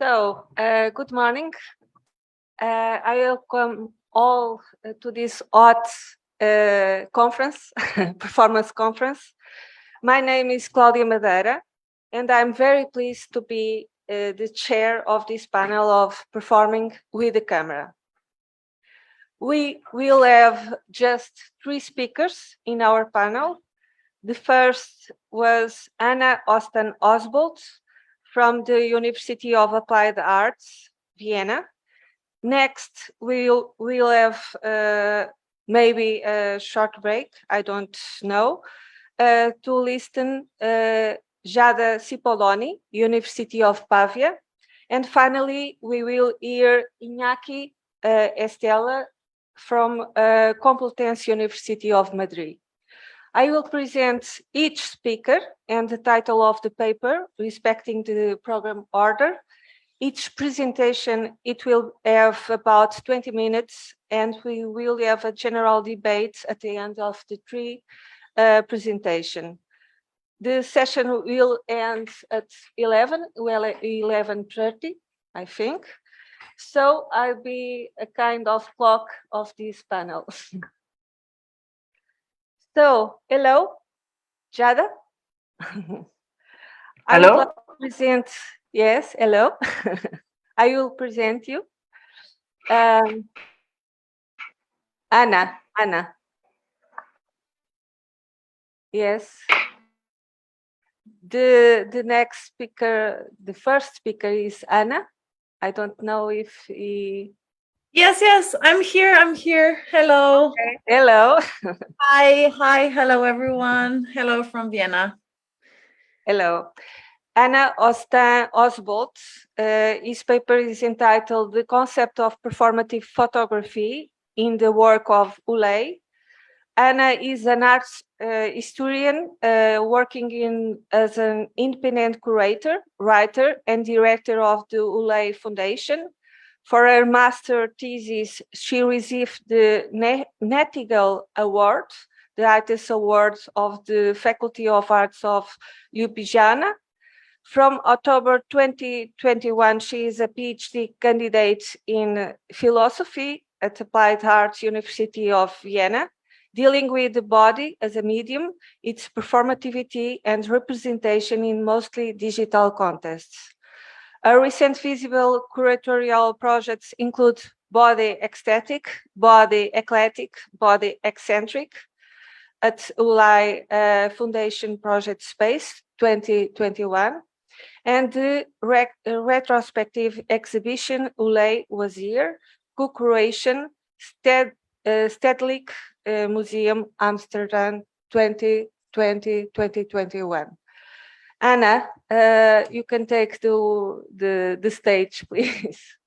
Good morning. I welcome all to this hot conference, performance conference. My name is Cláudia Madeira, and I'm very pleased to be the chair of this panel of Performing with the Camera. We will have just 3 speakers in our panel. The first was Anna Osten-Osbolt from the University of Applied Arts, Vienna. Next, we'll have maybe a short break, I don't know, to listen Giada Cipolloni, University of Pavia. And finally, we will hear Iñaki Estela from Complutense University of Madrid. I will present each speaker and the title of the paper, respecting the program order. Each presentation, it will have about 20 minutes, and we will have a general debate at the end of the 3 presentation. The session will end at 11:30, I think. So I'll be a kind of clock of this panel. So, hello, Giada. Hello. I would like to present, yes, hello. I will present you. Anna. Yes. The next speaker, the first speaker is Anna. I don't know if he... Yes, I'm here. Hello. Okay. Hello. Hi, hello everyone. Hello from Vienna. Hello. Anna Osten-Osbolt, his paper is entitled The Concept of Performative Photography in the Work of Ulay. Anna is an arts historian working as an independent curator, writer, and director of the Ulay Foundation. For her master thesis, she received the Nightingale Award, the Artist Award of the Faculty of Arts of Ljubljana. From October 2021, she is a PhD candidate in philosophy at Applied Arts University of Vienna, dealing with the body as a medium, its performativity and representation in mostly digital contexts. Her recent visible curatorial projects include Body Ecstatic, Body Eclectic, Body Eccentric at Ulay Foundation Project Space 2021, and the retrospective exhibition Ulay Was Here, co-curation Stedelijk Museum Amsterdam 2020-2021. Anna, you can take the stage, please.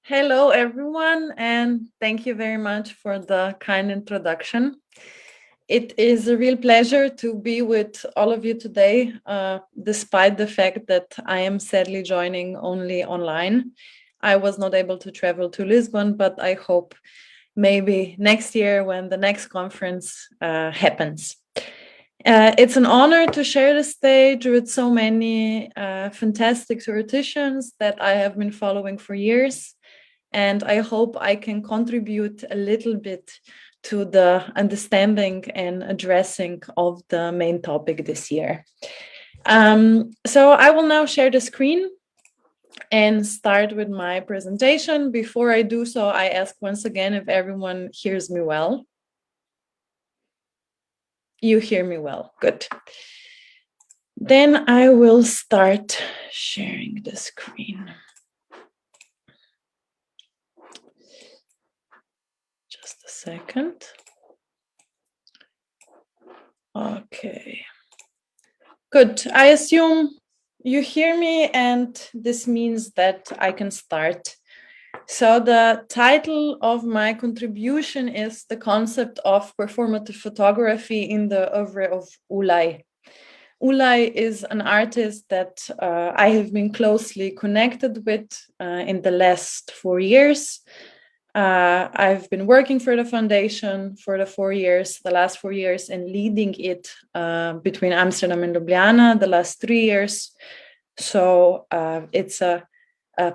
Hello everyone, and thank you very much for the kind introduction. It is a real pleasure to be with all of you today, despite the fact that I am sadly joining only online. I was not able to travel to Lisbon, but I hope maybe next year when the next conference happens. It's an honor to share the stage with so many fantastic theoreticians that I have been following for years, and I hope I can contribute a little bit to the understanding and addressing of the main topic this year. So I will now share the screen and start with my presentation. Before I do so, I ask once again if everyone hears me well. You hear me well, good. Then I will start sharing the screen. Just a second. Okay. Good. I assume you hear me, and this means that I can start. So the title of my contribution is The Concept of Performative Photography in the Oeuvre of Ulay. Ulay is an artist that I have been closely connected with in the last 4 years. I've been working for the foundation for the last 4 years, and leading it between Amsterdam and Ljubljana the last 3 years. So it's a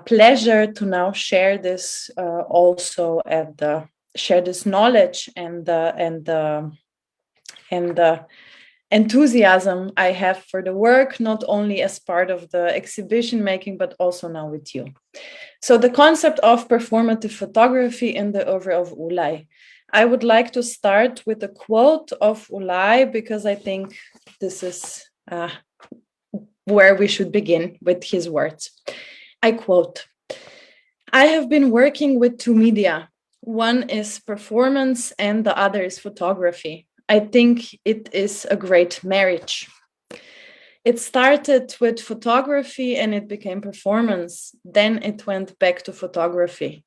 pleasure to now share this also at the share this knowledge and the enthusiasm I have for the work, not only as part of the exhibition making, but also now with you. So the concept of performative photography in the oeuvre of Ulay. I would like to start with a quote of Ulay because I think this is where we should begin with his words. I quote, "I have been working with two media. One is performance and the other is photography. I think it is a great marriage. It started with photography and it became performance. Then it went back to photography.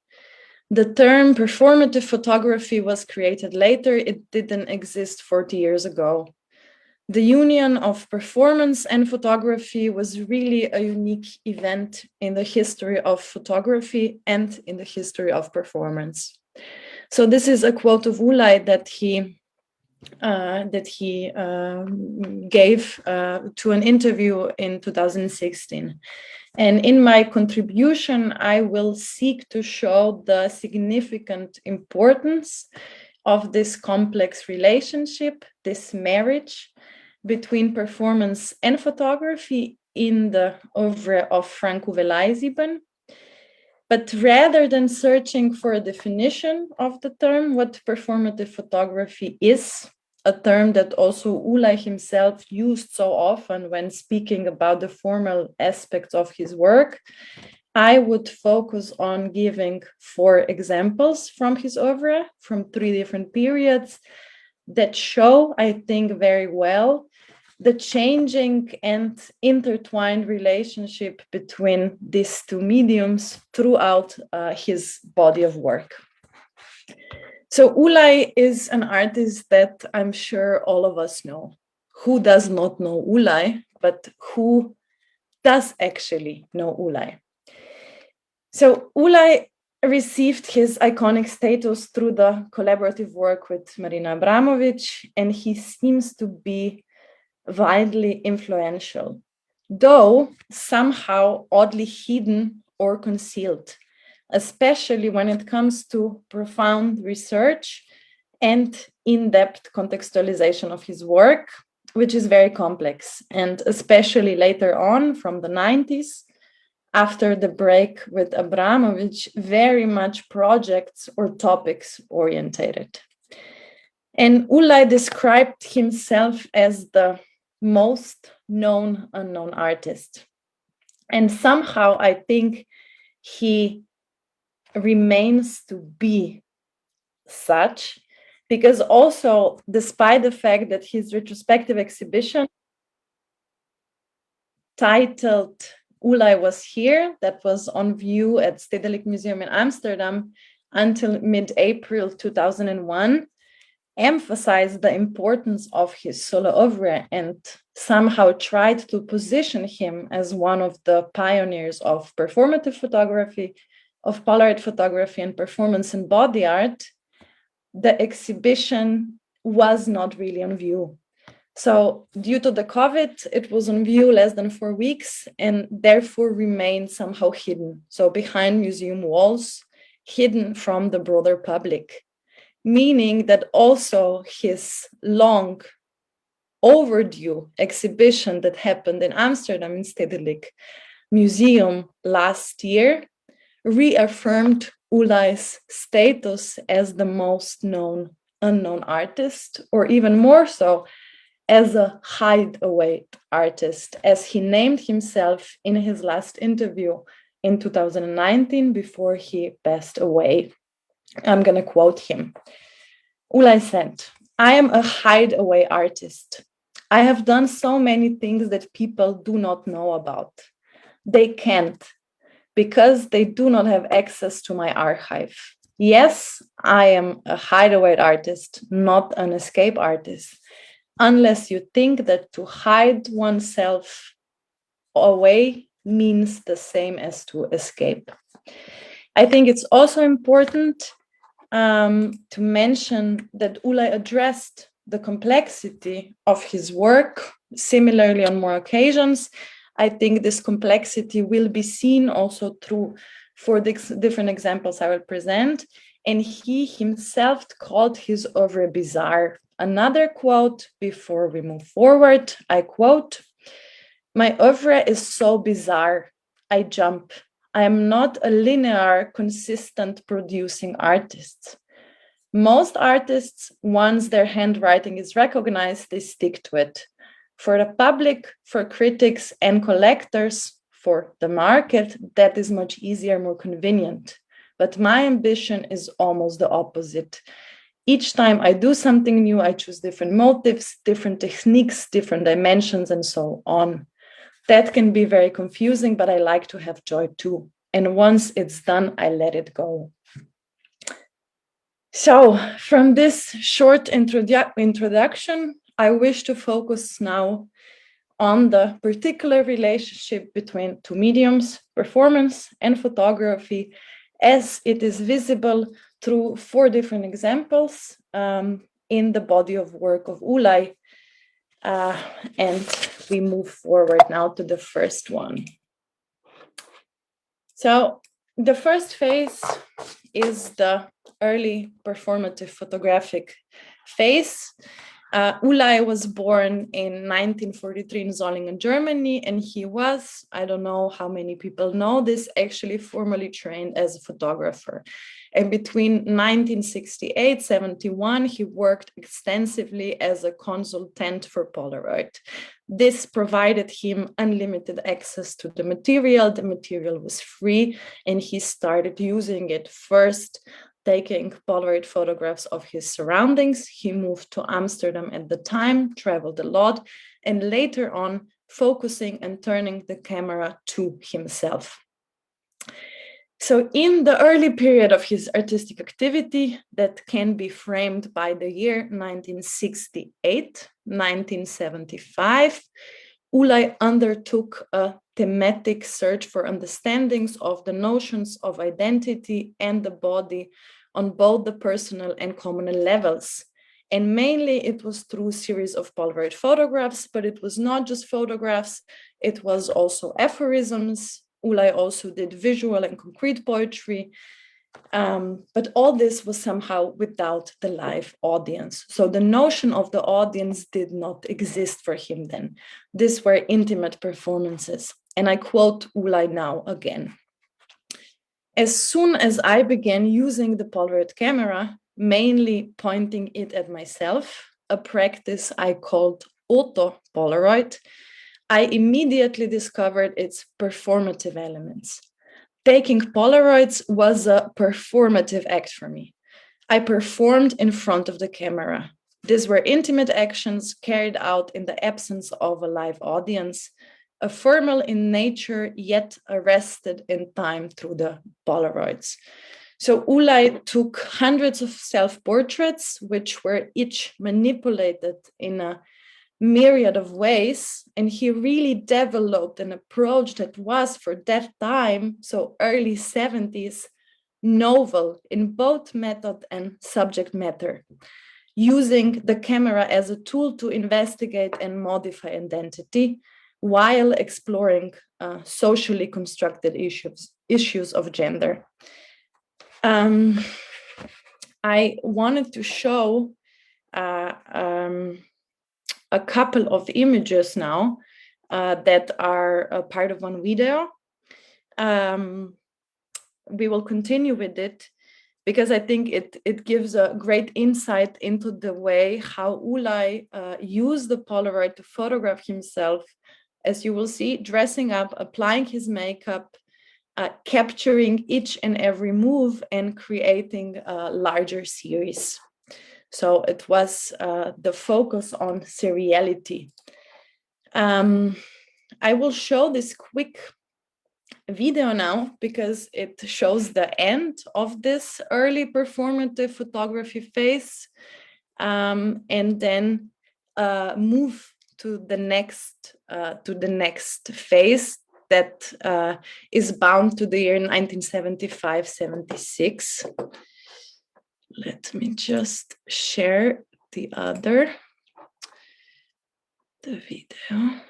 The term performative photography was created later. It didn't exist 40 years ago. The union of performance and photography was really a unique event in the history of photography and in the history of performance." So this is a quote of Ulay that he gave to an interview in 2016. And in my contribution, I will seek to show the significant importance of this complex relationship, this marriage between performance and photography in the oeuvre of Frank-Uwe Leisieben. But rather than searching for a definition of the term, what performative photography is, a term that also Ulay himself used so often when speaking about the formal aspects of his work, I would focus on giving 4 examples from his oeuvre, from 3 different periods, that show, I think, very well the changing and intertwined relationship between these two mediums throughout his body of work. So Ulay is an artist that I'm sure all of us know. Who does not know Ulay, but who does actually know Ulay? So Ulay received his iconic status through the collaborative work with Marina Abramovic, and he seems to be widely influential, though somehow oddly hidden or concealed, especially when it comes to profound research and in-depth contextualization of his work, which is very complex, and especially later on from the 90s, after the break with Abramovic, very much projects or topics orientated. And Ulay described himself as the most known unknown artist. And somehow I think he remains to be such, because also, despite the fact that his retrospective exhibition titled Ulay Was Here, that was on view at Stedelijk Museum in Amsterdam until mid-April 2001, emphasized the importance of his solo oeuvre and somehow tried to position him as one of the pioneers of performative photography, of Polaroid photography and performance and body art, the exhibition was not really on view. So due to the COVID, it was on view less than 4 weeks and therefore remained somehow hidden. So behind museum walls, hidden from the broader public, meaning that also his long overdue exhibition that happened in Amsterdam in Stedelijk Museum last year reaffirmed Ulay's status as the most known unknown artist, or even more so, as a hideaway artist, as he named himself in his last interview in 2019 before he passed away. I'm going to quote him. Ulay said, "I am a hideaway artist. I have done so many things that people do not know about. They can't, because they do not have access to my archive. Yes, I am a hideaway artist, not an escape artist. Unless you think that to hide oneself away means the same as to escape." I think it's also important to mention that Ulay addressed the complexity of his work, similarly on more occasions, I think this complexity will be seen also through for the different examples I will present. And he himself called his oeuvre bizarre. Another quote before we move forward, I quote, "My oeuvre is so bizarre, I jump. I am not a linear, consistent producing artist. Most artists, once their handwriting is recognized, they stick to it. For the public, for critics and collectors, for the market, that is much easier, more convenient. But my ambition is almost the opposite. Each time I do something new, I choose different motives, different techniques, different dimensions, and so on. That can be very confusing, but I like to have joy too. And once it's done, I let it go." So from this short introduction, I wish to focus now on the particular relationship between two mediums, performance and photography, as it is visible through 4 different examples in the body of work of Ulay. And we move forward now to the first one. So the first phase is the early performative photographic phase. Ulay was born in 1943 in Solingen, Germany, and he was, I don't know how many people know this, actually formally trained as a photographer. And between 1968-71, he worked extensively as a consultant for Polaroid. This provided him unlimited access to the material. The material was free, and he started using it first, taking Polaroid photographs of his surroundings. He moved to Amsterdam at the time, traveled a lot, and later on focusing and turning the camera to himself. So in the early period of his artistic activity that can be framed by the year 1968, 1975, Ulay undertook a thematic search for understandings of the notions of identity and the body on both the personal and communal levels. And mainly it was through a series of Polaroid photographs, but it was not just photographs, it was also aphorisms. Ulay also did visual and concrete poetry, but all this was somehow without the live audience. So the notion of the audience did not exist for him then. These were intimate performances. And I quote Ulay now again. "As soon as I began using the Polaroid camera, mainly pointing it at myself, a practice I called auto Polaroid, I immediately discovered its performative elements. Taking Polaroids was a performative act for me. I performed in front of the camera. These were intimate actions carried out in the absence of a live audience, ephemeral in nature, yet arrested in time through the Polaroids." So Ulay took hundreds of self-portraits, which were each manipulated in a myriad of ways, and he really developed an approach that was for that time, so early 70s, novel in both method and subject matter, using the camera as a tool to investigate and modify identity while exploring socially constructed issues of gender. I wanted to show a couple of images now that are a part of one video. We will continue with it because I think it gives a great insight into the way how Ulay used the Polaroid to photograph himself, as you will see, dressing up, applying his makeup, capturing each and every move and creating a larger series. So it was the focus on seriality. I will show this quick video now because it shows the end of this early performative photography phase, and then move to the next phase that is bound to the year 1975-76. Let me just share the video.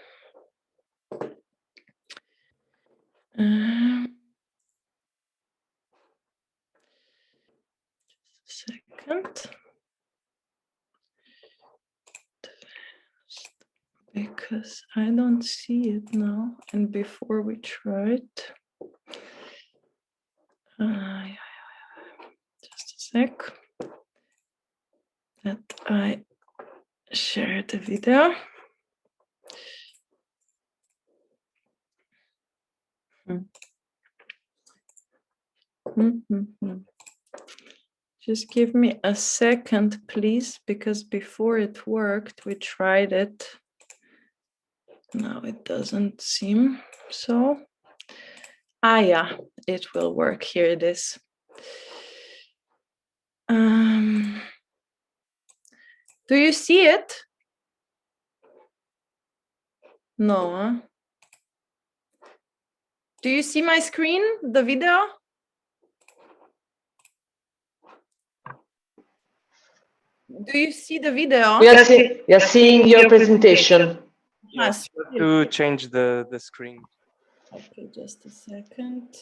Second. Because I don't see it now. And before we tried, just a sec, that I share the video. Just give me a second, please, because before it worked, we tried it. Now it doesn't seem so. Yeah, it will work. Here it is. Do you see it? No. Huh? Do you see my screen, the video? Do you see the video? We are seeing your presentation. Yes. To change the screen. Okay, just a second.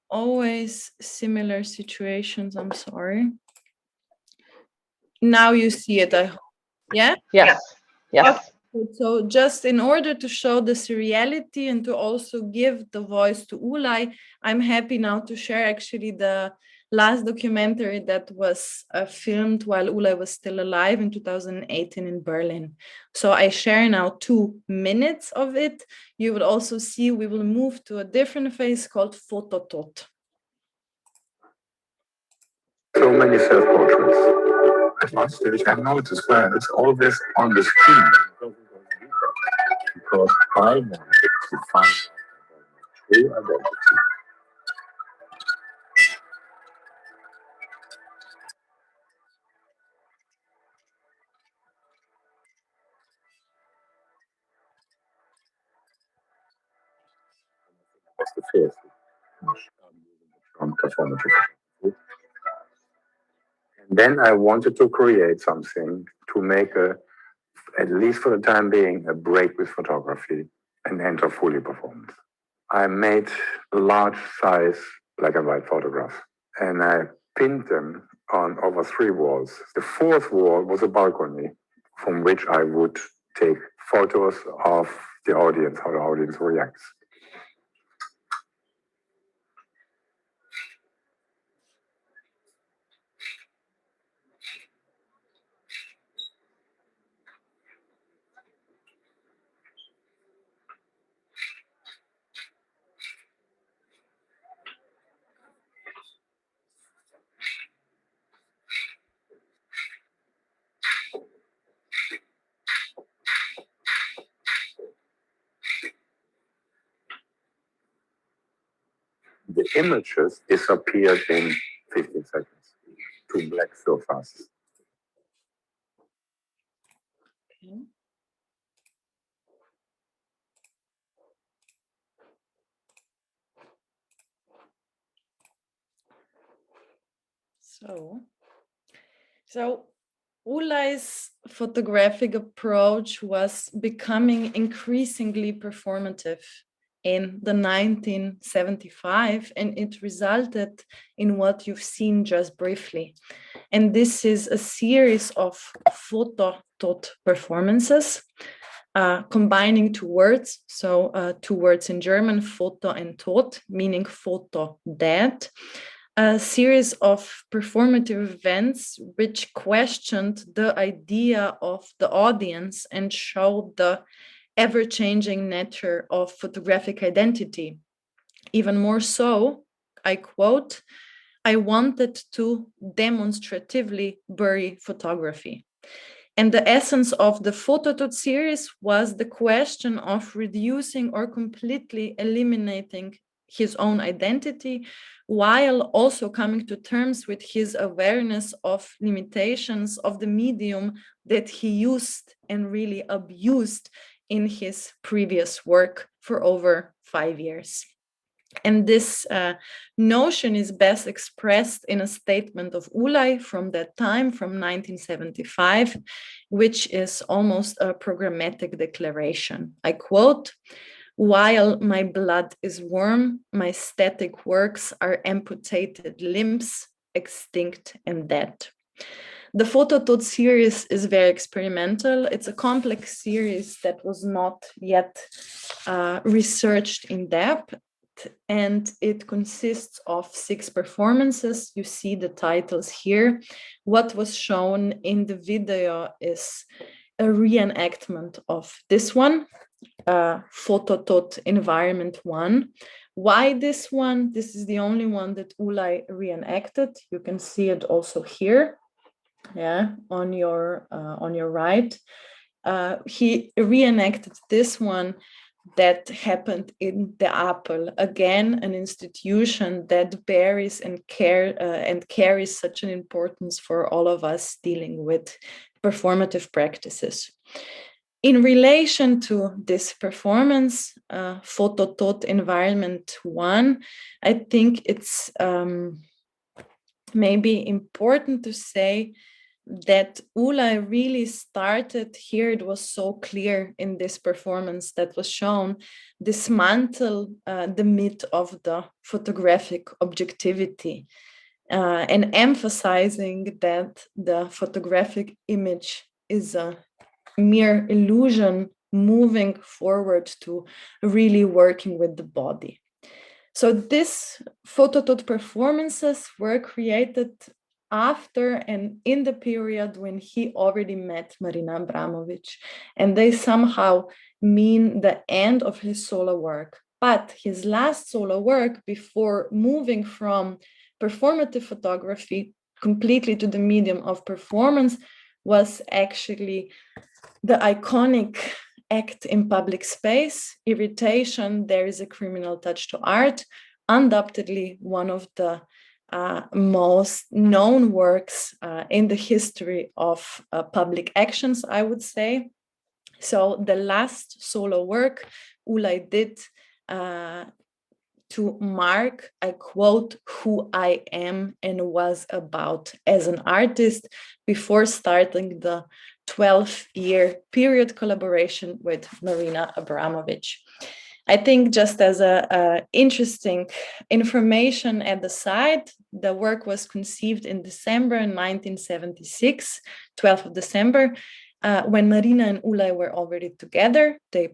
Always similar situations, I'm sorry. Now you see it, I hope. Yeah? Yes. Yes. Okay. So just in order to show the seriality and to also give the voice to Ulay, I'm happy now to share actually the last documentary that was filmed while Ulay was still alive in 2018 in Berlin. So I share now 2 minutes of it. You will also see we will move to a different phase called Fototot. So many self-portraits. At one stage, I noticed that it's all this on the screen. Because I wanted to find out my true identity. That's the first performative. And then I wanted to create something to make at least for the time being, a break with photography and enter fully performance. I made large size black and white photographs and I pinned them on over 3 walls. The 4th wall was a balcony from which I would take photos of the audience, how the audience reacts. The images disappeared in 15 seconds to black so fast. Okay. So Ulay's photographic approach was becoming increasingly performative in the 1975, and it resulted in what you've seen just briefly. And this is a series of Fototot performances, combining 2 words. So 2 words in German, Foto and Tot, meaning photo, dead. A series of performative events which questioned the idea of the audience and showed the ever-changing nature of photographic identity. Even more so, I quote, "I wanted to demonstratively bury photography." And the essence of the Fototot series was the question of reducing or completely eliminating his own identity, while also coming to terms with his awareness of limitations of the medium that he used and really abused in his previous work for over 5 years. And this notion is best expressed in a statement of Ulay from that time, from 1975, which is almost a programmatic declaration. I quote, "While my blood is warm, my static works are amputated limbs, extinct and dead." The Phototod series is very experimental. It's a complex series that was not yet researched in depth, and it consists of 6 performances. You see the titles here. What was shown in the video is a reenactment of this one, Phototod Environment 1. Why this one? This is the only one that Ulay reenacted. You can see it also here, on your right. He reenacted this one that happened in the Apple, again, an institution that bears and carries such an importance for all of us dealing with performative practices. In relation to this performance, Phototod Environment 1, I think it's maybe important to say that Ulay really started here. It was so clear in this performance that was shown, dismantle the myth of the photographic objectivity, and emphasizing that the photographic image is a mere illusion moving forward to really working with the body. So these Phototod performances were created after and in the period when he already met Marina Abramovic, and they somehow mean the end of his solo work. But his last solo work, before moving from performative photography completely to the medium of performance, was actually the iconic act in public space, Irritation, There is a Criminal Touch to Art, undoubtedly one of the most known works in the history of public actions, I would say. So the last solo work Ulay did to mark, I quote, who I am and was about as an artist before starting the 12-year period collaboration with Marina Abramovic. I think just as a interesting information at the side, the work was conceived in December 1976, 12th of December, when Marina and Ulay were already together. They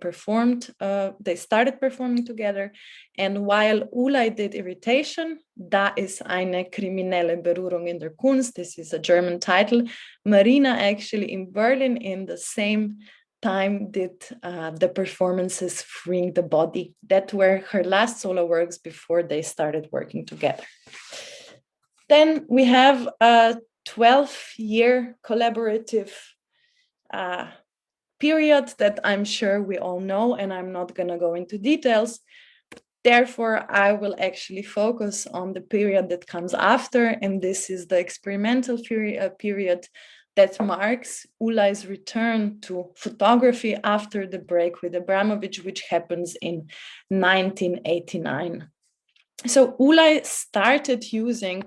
started performing together. And while Ulay did Irritation, Da ist eine kriminelle Berührung in der Kunst, this is a German title, Marina actually in Berlin in the same time did the performances Freeing the Body. That were her last solo works before they started working together. Then we have a 12-year collaborative period that I'm sure we all know, and I'm not going to go into details. Therefore, I will actually focus on the period that comes after, and this is the experimental period that marks Ulay's return to photography after the break with Abramovic, which happens in 1989. So Ulay started using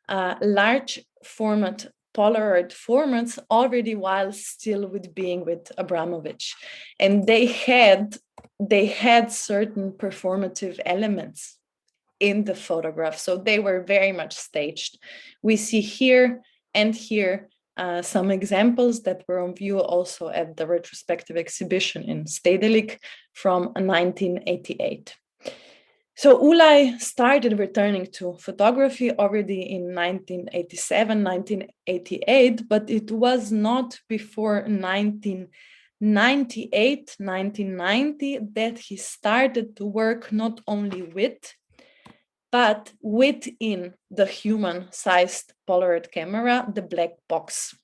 large format Polaroid formats already while still being with Abramovic, and they had certain performative elements in the photograph, so they were very much staged. We see here and here some examples that were on view also at the retrospective exhibition in Stedelijk from 1988. So Ulay started returning to photography already in 1987, 1988, but it was not before 1998, 1990 that he started to work not only with, but within the human-sized Polaroid camera, the black box.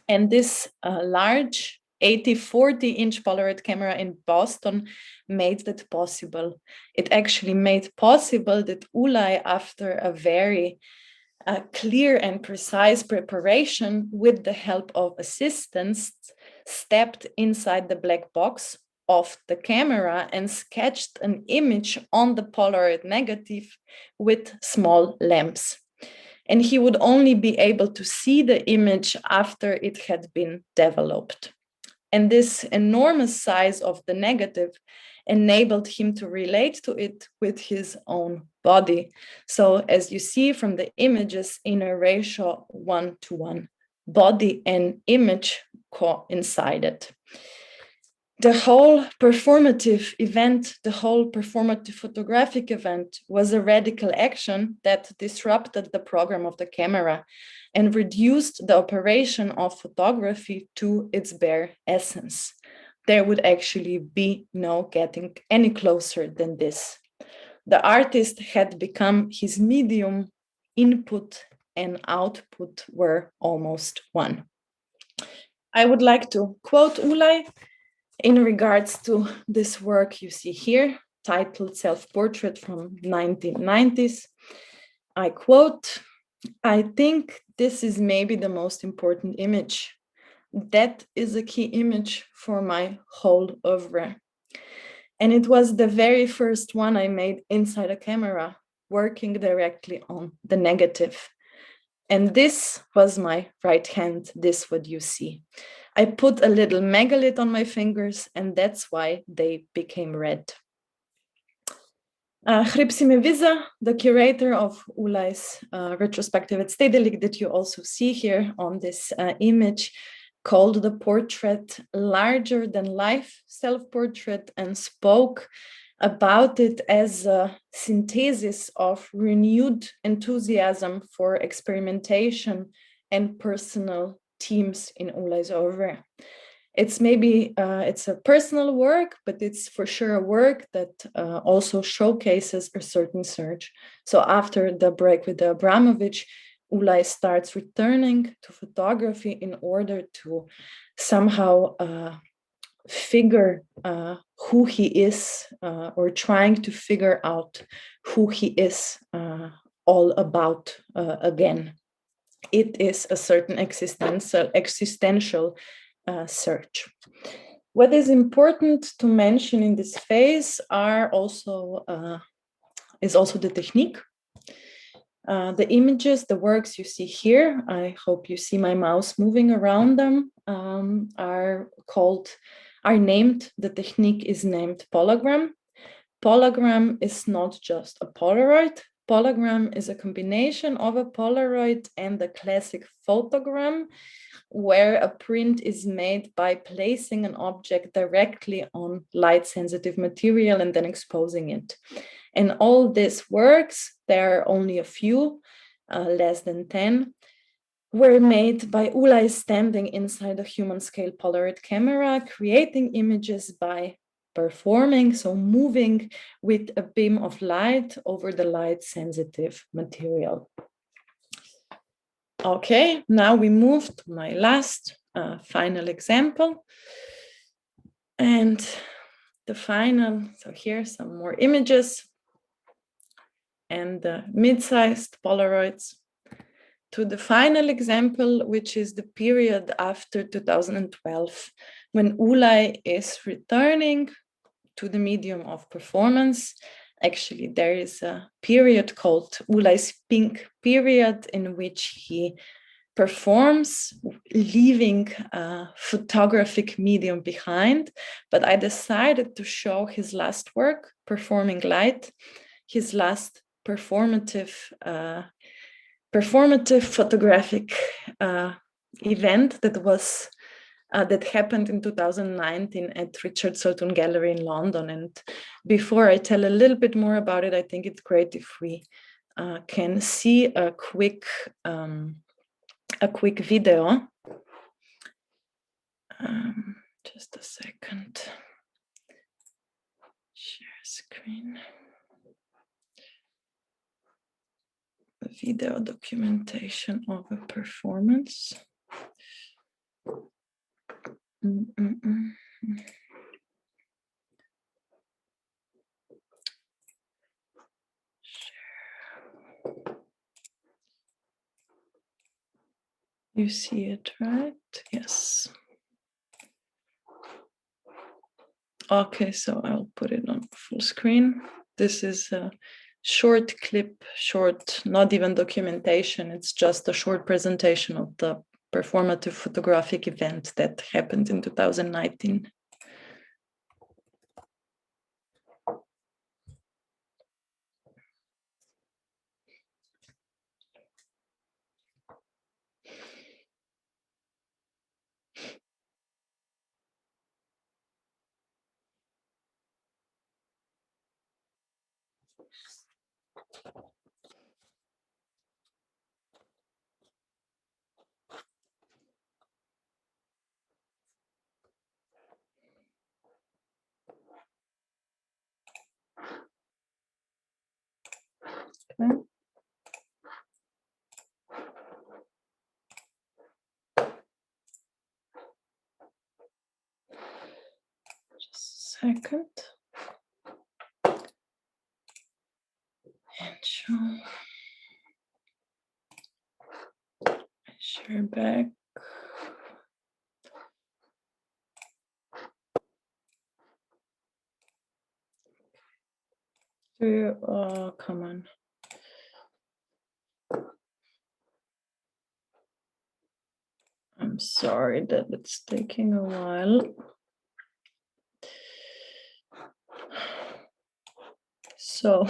And this large 40-inch Polaroid camera in Boston made that possible. It actually made possible that Ulay, after a very clear and precise preparation with the help of assistants, stepped inside the black box, of the camera and sketched an image on the Polaroid negative with small lamps. And he would only be able to see the image after it had been developed. And this enormous size of the negative enabled him to relate to it with his own body. So as you see from the images, in a ratio 1:1, body and image coincided. The whole performative event, the whole performative photographic event was a radical action that disrupted the program of the camera and reduced the operation of photography to its bare essence. There would actually be no getting any closer than this. The artist had become his medium. Input and output were almost one. I would like to quote Ulay in regards to this work you see here, titled Self-Portrait from 1990s. I quote, "I think this is maybe the most important image. That is a key image for my whole oeuvre. And it was the very first one I made inside a camera, working directly on the negative. And this was my right hand, this what you see. I put a little megalith on my fingers, and that's why they became red." Hripsime Visa, the curator of Ulay's retrospective at Stedelijk that you also see here on this image, called the portrait larger than life self-portrait and spoke about it as a synthesis of renewed enthusiasm for experimentation and personal themes in Ulay's oeuvre. It's maybe, it's a personal work, but it's for sure a work that also showcases a certain search. So after the break with Abramovich, Ulay starts returning to photography in order to somehow figure who he is, or trying to figure out who he is all about again. It is a certain existential search. What is important to mention in this phase is also the technique. The images, the works you see here, I hope you see my mouse moving around them, are named, the technique is named polagram. Polagram is not just a Polaroid. Polagram is a combination of a Polaroid and the classic photogram, where a print is made by placing an object directly on light-sensitive material and then exposing it. And all this works, there are only a few, less than 10, were made by Ulay standing inside a human-scale Polaroid camera, creating images by performing, so moving with a beam of light over the light-sensitive material. Okay, now we move to my last final example. And the final, so here some more images and the mid-sized Polaroids, to the final example, which is the period after 2012, when Ulay is returning to the medium of performance. Actually, there is a period called Ulay's Pink period, in which he performs, leaving a photographic medium behind. But I decided to show his last work, Performing Light, his last performative photographic event that happened in 2019 at Richard Sultan Gallery in London. And before I tell a little bit more about it, I think it's great if we can see a quick video. Just a second. Share screen. A video documentation of a performance. You see it, right? Yes. Okay, so I'll put it on full screen. This is a short clip, not even documentation. It's just a short presentation of the performative photographic event that happened in 2019. Okay. Just a second. And share back. Oh, come on. I'm sorry that it's taking a while. So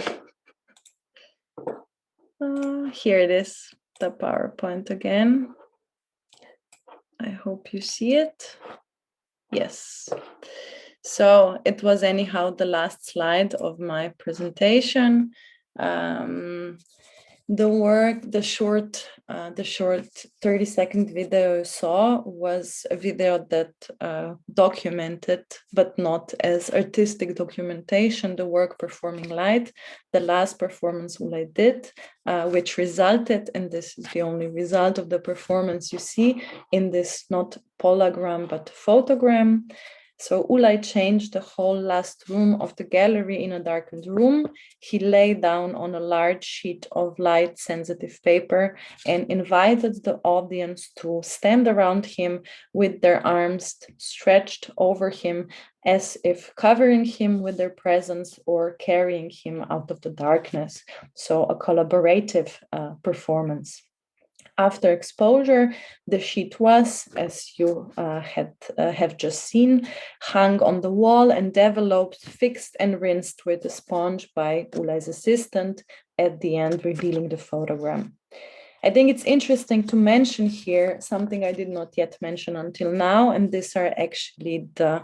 here it is, the PowerPoint again. I hope you see it. Yes. So it was anyhow the last slide of my presentation. The short 30-second video you saw was a video that documented, but not as artistic documentation, the work Performing Light, the last performance Ulay did, which resulted, and this is the only result of the performance you see in this not polagram but photogram. So Ulay changed the whole last room of the gallery in a darkened room. He lay down on a large sheet of light-sensitive paper and invited the audience to stand around him with their arms stretched over him as if covering him with their presence or carrying him out of the darkness. So a collaborative performance. After exposure, the sheet was, as you have just seen, hung on the wall and developed, fixed and rinsed with a sponge by Ulay's assistant, at the end revealing the photogram. I think it's interesting to mention here something I did not yet mention until now, and these are actually the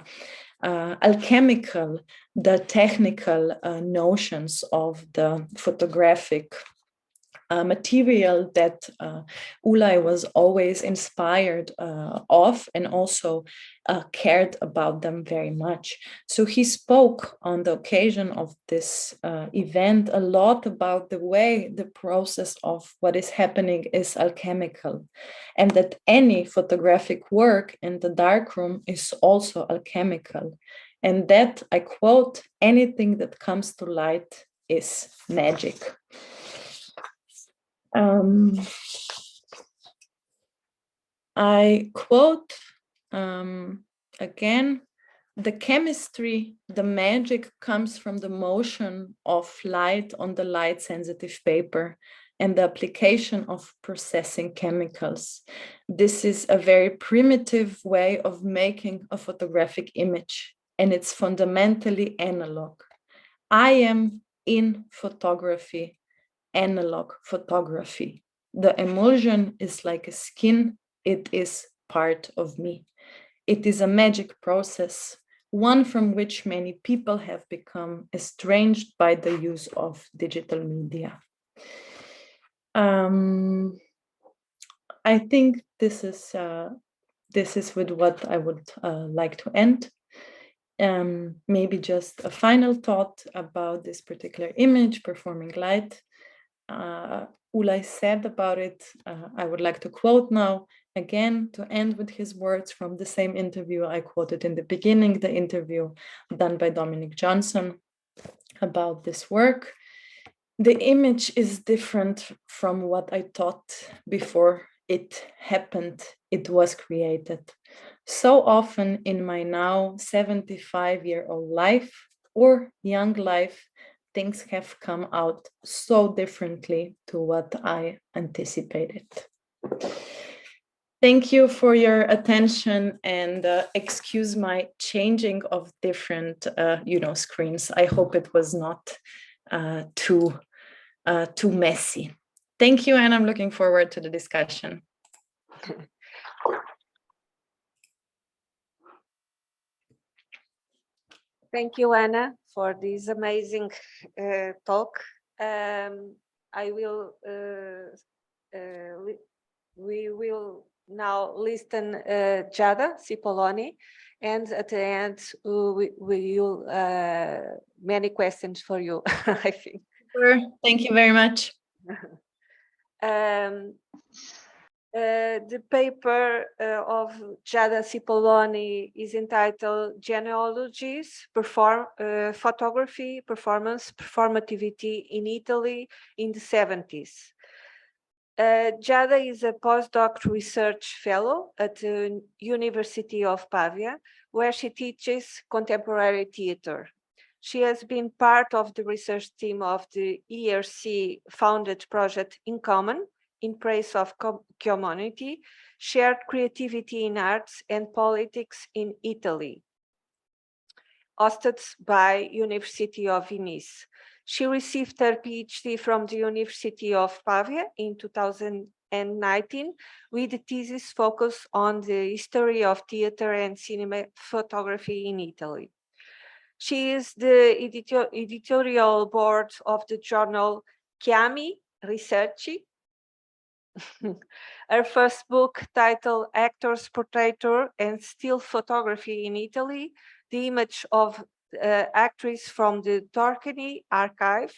alchemical, the technical notions of the photographic material that Ulay was always inspired of and also cared about them very much. So he spoke on the occasion of this event a lot about the way the process of what is happening is alchemical, and that any photographic work in the darkroom is also alchemical. And that, I quote, anything that comes to light is magic. I quote again, the chemistry, the magic comes from the motion of light on the light-sensitive paper and the application of processing chemicals. This is a very primitive way of making a photographic image, and it's fundamentally analog. I am in photography, analog photography. The emulsion is like a skin, it is part of me. It is a magic process, one from which many people have become estranged by the use of digital media. I think this is with what I would like to end. Maybe just a final thought about this particular image, Performing Light. Ulay said about it, I would like to quote now, again, to end with his words from the same interview I quoted in the beginning, the interview done by Dominic Johnson about this work. The image is different from what I thought before it happened, it was created. So often in my now 75-year-old life or young life, things have come out so differently to what I anticipated. Thank you for your attention, and excuse my changing of different, screens. I hope it was not too messy. Thank you, and I'm looking forward to the discussion. Thank you, Anna, for this amazing talk. I will. We will now listen Giada Cipolloni, and at the end we will many questions for you. I think. Sure. Thank you very much. The paper of Giada Cipolloni is entitled Genealogies, Photography, Performance, Performativity in Italy in the 70s. Giada is a postdoc research fellow at the University of Pavia, where she teaches contemporary theater. She has been part of the research team of the ERC-founded project In Common, in praise of community, shared creativity in arts and politics in Italy, hosted by University of Venice. She received her PhD from the University of Pavia in 2019 with a thesis focused on the history of theater and cinema photography in Italy. She is the editorial board of the journal Chiami Ricerci. Her first book, titled Actors, Portraiture and Still Photography in Italy, the image of actress from the Torquini archive,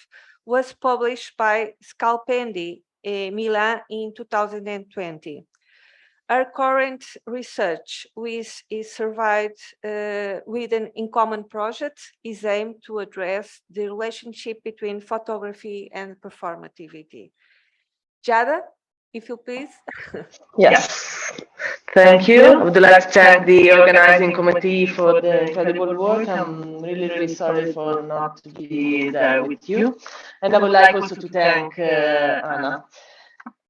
was published by Scalpendi, Milan in 2020. Her current research is survived with an In Common project is aimed to address the relationship between photography and performativity. Giada, if you please. Yes, thank you. I would like to thank the organizing committee for the incredible work. I'm really, really sorry for not to be there with you. And I would like also to thank Anna.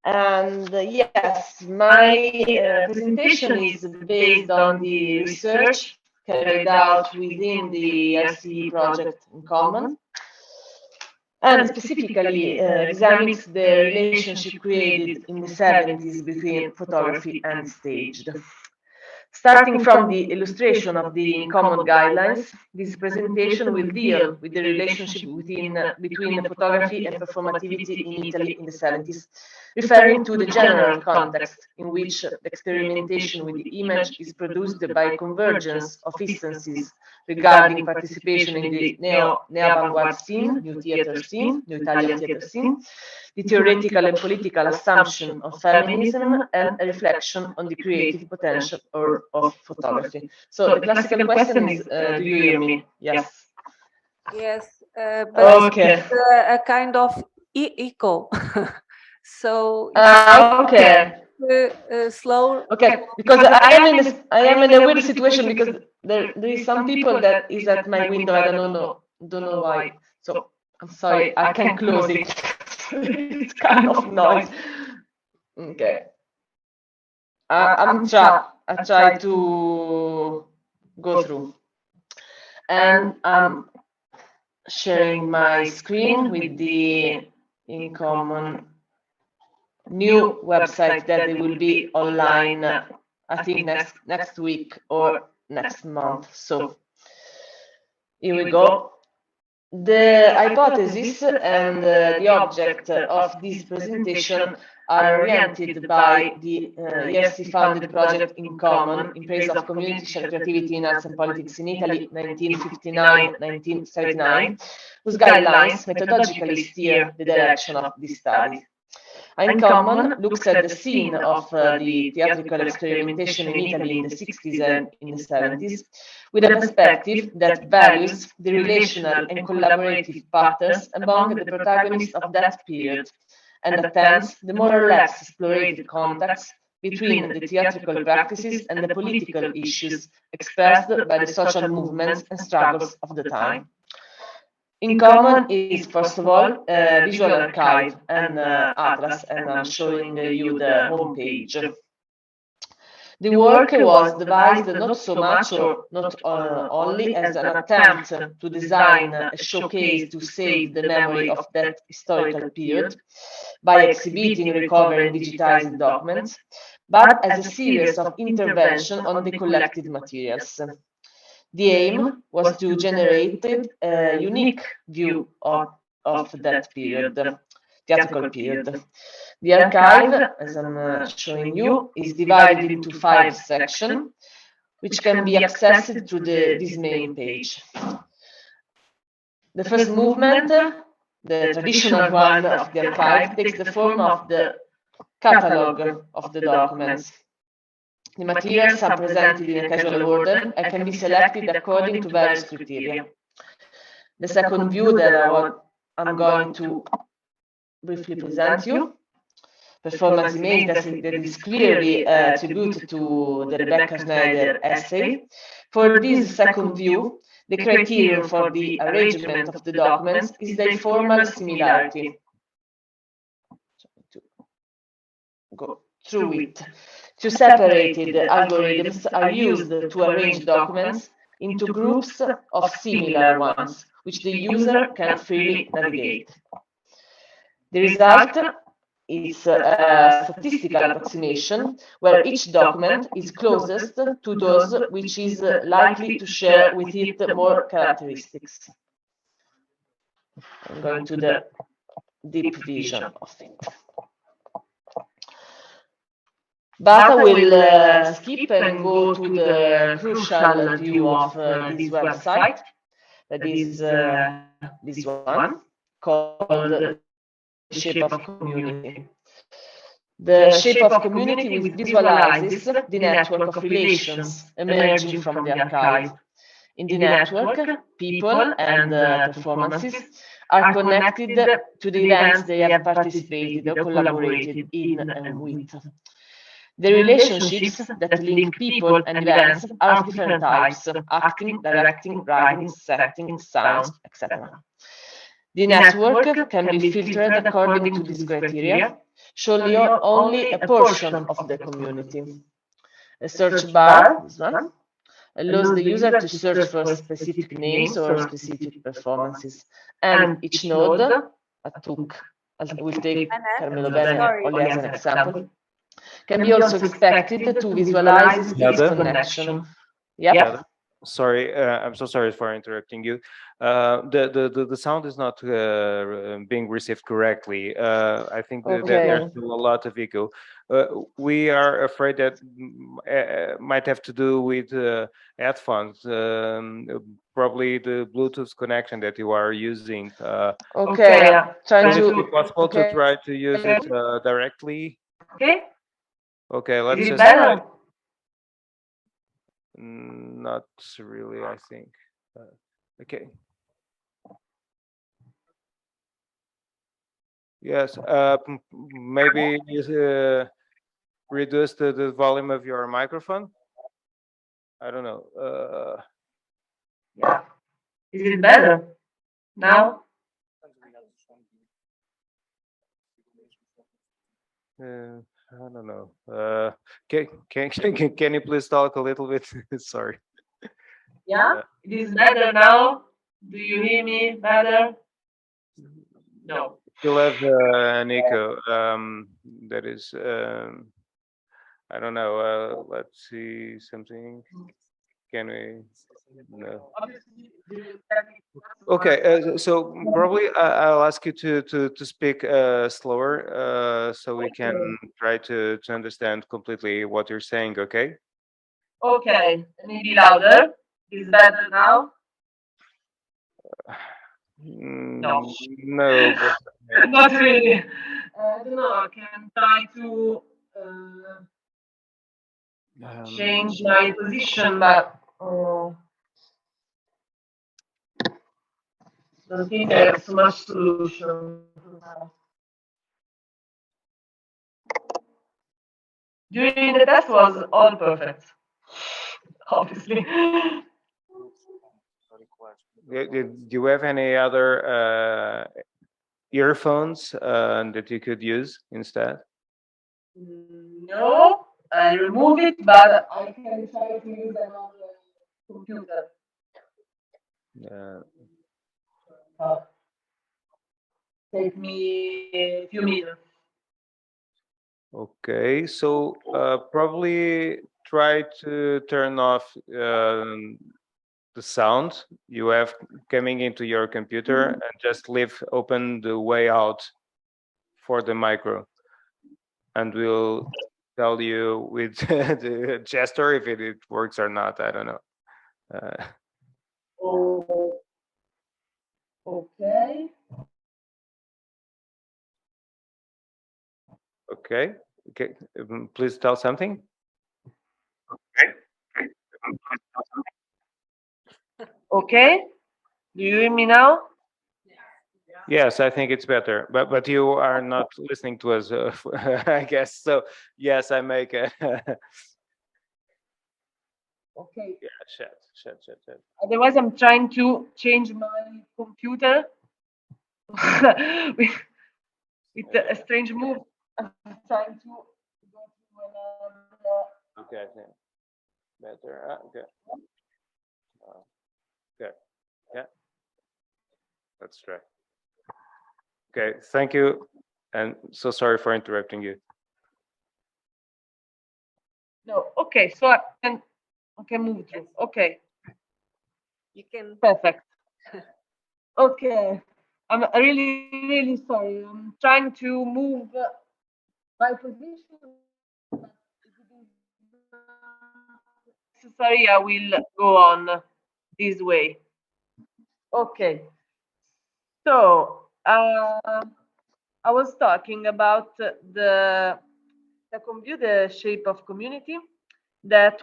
And yes, my presentation is based on the research carried out within the RCE project In Common, and specifically examines the relationship created in the 70s between photography and stage. Starting from the illustration of the In Common guidelines, this presentation will deal with the relationship between photography and performativity in Italy in the 70s, referring to the general context in which the experimentation with the image is produced by convergence of instances regarding participation in the neo-avant-garde scene, new theater scene, new Italian theater scene, the theoretical and political assumption of feminism, and a reflection on the creative potential of photography. So the classical question is, do you hear me? Yes. Yes, but okay. It's a kind of echo. So okay. Slow. Okay, because I am in a weird situation because there is some people that is at my window. I don't know why. So I'm sorry, I can close it. It's kind of noise. Okay. I try to go through, and I'm sharing my screen with the In Common new website that it will be online, I think next week or next month. So here we go. The hypothesis and the object of this presentation are oriented by the ERC-founded project In Common in praise of community shared creativity in arts and politics in Italy, 1959-1979, whose guidelines methodologically steer the direction of this study. In Common looks at the scene of the theatrical experimentation in Italy in the 60s and in the 70s with a perspective that values the relational and collaborative patterns among the protagonists of that period and attempts the more or less explorated contacts between the theatrical practices and the political issues expressed by the social movements and struggles of the time. In common is, first of all, Visual Archive and Atlas, and I'm showing you the homepage. The work was devised not so much or not only as an attempt to design a showcase to save the memory of that historical period by exhibiting, recovering digitized documents, but as a series of interventions on the collected materials. The aim was to generate a unique view of that period, theatrical period. The archive, as I'm showing you, is divided into 5 sections, which can be accessed through this main page. The first movement, the traditional one of the archive, takes the form of the catalog of the documents. The materials are presented in a casual order and can be selected according to various criteria. The second view that I'm going to briefly present you, performance image that is clearly a tribute to the Rebecca Schneider essay. For this second view, the criterion for the arrangement of the documents is their formal similarity. To go through it. Two separated algorithms are used to arrange documents into groups of similar ones, which the user can freely navigate. The result is a statistical approximation where each document is closest to those which is likely to share with it more characteristics. I'm going to the deep vision of it. But I will skip and go to the crucial view of this website, that is this one, called The Shape of Community. The Shape of Community visualizes the network of relations emerging from the archive. In the network, people and performances are connected to the events they have participated or collaborated in and with. The relationships that link people and events are of different types: acting, directing, writing, setting, sounds, etc. The network can be filtered according to these criteria, showing only a portion of the community. A search bar, this one, allows the user to search for specific names or specific performances, and each node, I will take Carmelo Bene only as an example, can be also expected to visualize this connection. Yep. Sorry, I'm so sorry for interrupting you. The sound is not being received correctly. I think that there's still a lot of echo. We are afraid that might have to do with headphones, probably the Bluetooth connection that you are using. Okay, would it be possible to try to use it directly? Okay. Okay, let's Is it just better? try. Not really, I think. Okay. Yes, maybe reduce the volume of your microphone. I don't know. Yeah. Is it better now? I don't know. Can you please talk a little bit? Sorry. Yeah. It is better now. Do you hear me better? No. You'll have an echo. That is, I don't know. Let's see something. Can we? No. Okay. So probably I'll ask you to speak slower, so we can try to understand completely what you're saying. Okay. Okay. Maybe louder. Is better now? No. No. But Not really. I don't know. I can try to change my position, but don't think I have so much solution. During the test was all perfect, obviously. Do you have any other earphones that you could use instead? No, I remove it, but I can try to use another computer. Take me a few minutes. Okay, so probably try to turn off the sound you have coming into your computer and just leave open the way out for the micro. And we'll tell you with the gesture if it works or not. I don't know. Oh, okay. Okay. Please tell something. Okay. Do you hear me now? Yes, I think it's better, but you are not listening to us, I guess. So yes, I make a. Okay. Yeah, chat. Otherwise, I'm trying to change my computer with a strange move. I'm trying to go to another. Okay, I think better. Okay. Okay. Yeah. Let's try. Okay. Thank you, and so sorry for interrupting you. No. Okay. So I can move through. Okay. You can. Perfect. Okay. I'm really, really sorry. I'm trying to move my position. But if it is necessary, I will go on this way. Okay. So I was talking about the computer shape of community that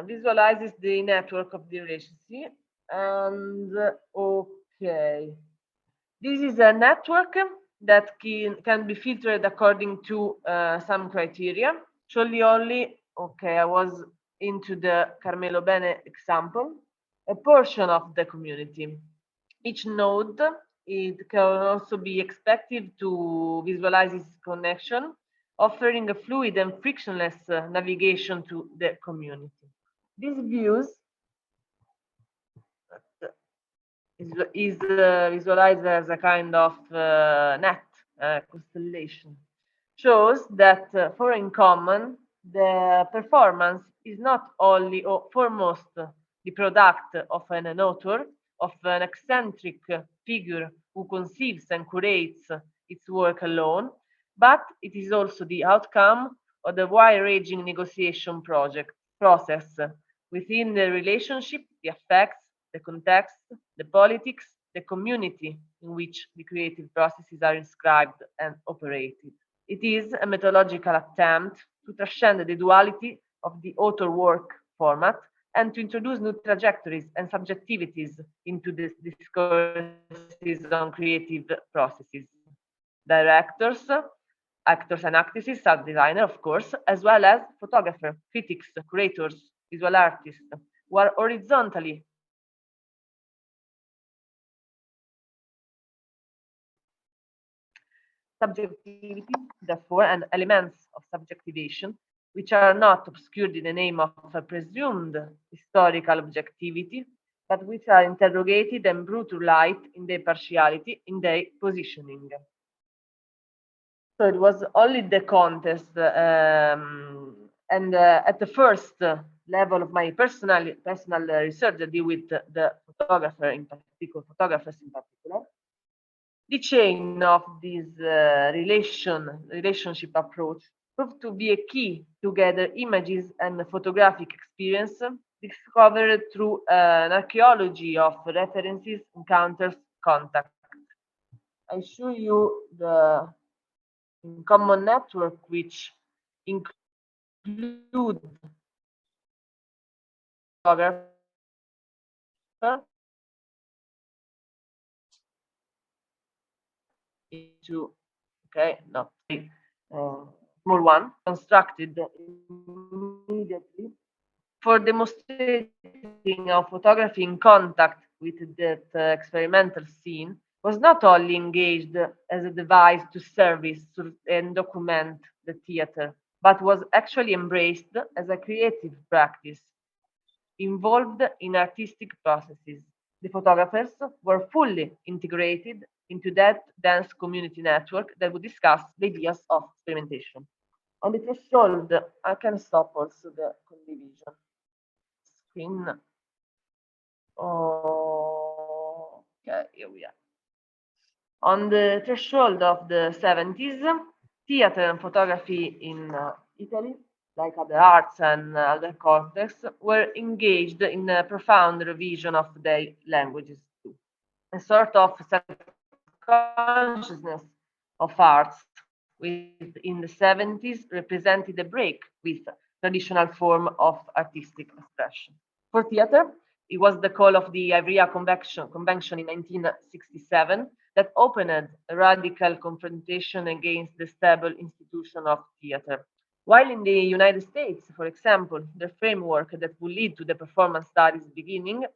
visualizes the network of the relationship. And okay, this is a network that can be filtered according to some criteria. Surely only, okay, I was into the Carmelo Bene example, a portion of the community. Each node, it can also be expected to visualize its connection, offering a fluid and frictionless navigation to the community. These views is visualized as a kind of net constellation. Shows that for in common, the performance is not only or foremost the product of an author, of an eccentric figure who conceives and curates its work alone, but it is also the outcome of the wide-ranging negotiation process within the relationship, the affects, the context, the politics, the community in which the creative processes are inscribed and operated. It is a methodological attempt to transcend the duality of the author work format and to introduce new trajectories and subjectivities into the discourses on creative processes. Directors, actors and actresses, art designer, of course, as well as photographers, critics, curators, visual artists, who are horizontally subjectivity, therefore, and elements of subjectivation, which are not obscured in the name of a presumed historical objectivity, but which are interrogated and brought to light in their partiality, in their positioning. So it was only the contest, and at the first level of my personal research, I deal with the photographer in particular, photographers in particular. The chain of this relationship approach proved to be a key to gather images and photographic experience discovered through an archaeology of references, encounters, contacts. I show you the common network which include photographer, into okay, not small one, constructed immediately for demonstrating how photography in contact with that experimental scene was not only engaged as a device to service and document the theater, but was actually embraced as a creative practice involved in artistic processes. The photographers were fully integrated into that dense community network that would discuss the ideas of experimentation. On the threshold, I can stop also the condivision screen. Okay, here we are. On the threshold of the 70s, theater and photography in Italy, like other arts and other contexts, were engaged in a profound revision of their languages too. A sort of self-consciousness of arts in the 70s represented a break with traditional form of artistic expression. For theater, it was the call of the Ivrea Convention in 1967 that opened a radical confrontation against the stable institution of theater. While in the United States, for example, the framework that would lead to the performance studies beginning,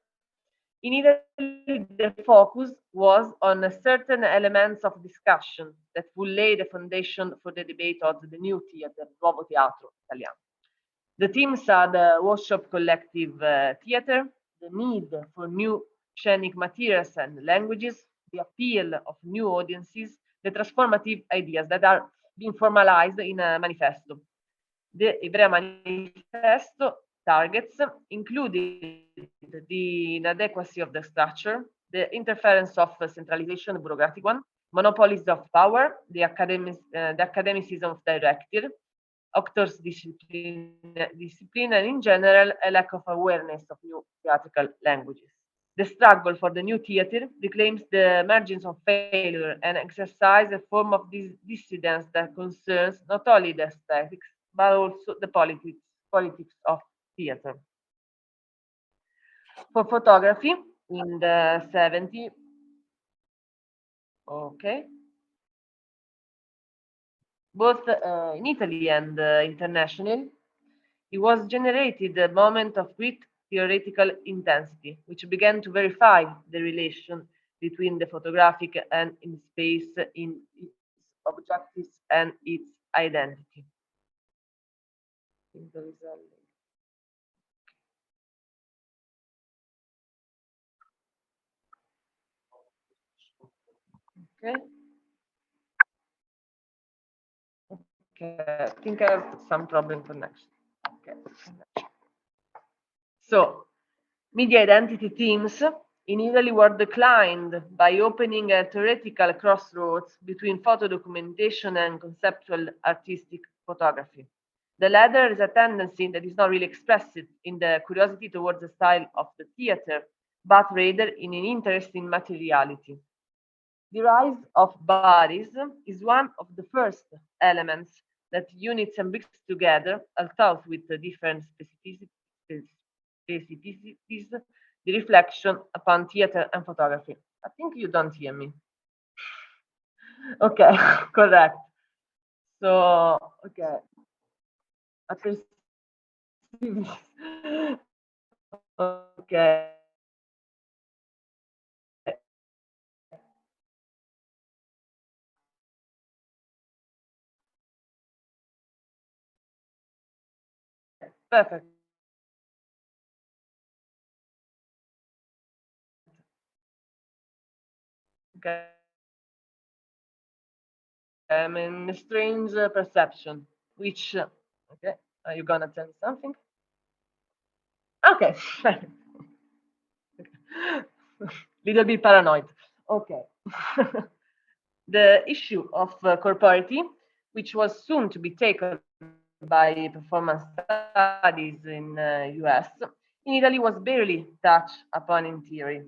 in Italy the focus was on certain elements of discussion that would lay the foundation for the debate of the new theater, Nuovo Teatro Italiano. The themes are the workshop collective theater, the need for new scenic materials and languages, the appeal of new audiences, the transformative ideas that are being formalized in a manifesto. The Ivrea Manifesto targets included the inadequacy of the structure, the interference of centralization, the bureaucratic one, monopolies of power, the academicism of director, actors' discipline, and in general, a lack of awareness of new theatrical languages. The struggle for the new theater reclaims the margins of failure and exercises a form of dissidence that concerns not only the aesthetics, but also the politics of theater. For photography, in the 70s, okay, both in Italy and internationally, it was generated a moment of great theoretical intensity, which began to verify the relation between the photographic and in space in its objectives and its identity. Okay. Okay, I think I have some problem connection. Okay. So, media identity themes in Italy were declined by opening a theoretical crossroads between photo documentation and conceptual artistic photography. The latter is a tendency that is not really expressed in the curiosity towards the style of the theater, but rather in an interest in materiality. The rise of bodies is one of the first elements that units and brings together, although with different specificities, the reflection upon theater and photography. I think you don't hear me. Okay, correct. So, okay. Okay. Perfect. Okay. I'm in a strange perception, which, okay, are you gonna tell me something? Okay. Little bit paranoid. Okay. The issue of corporeity, which was soon to be taken by performance studies in US, in Italy was barely touched upon in theory.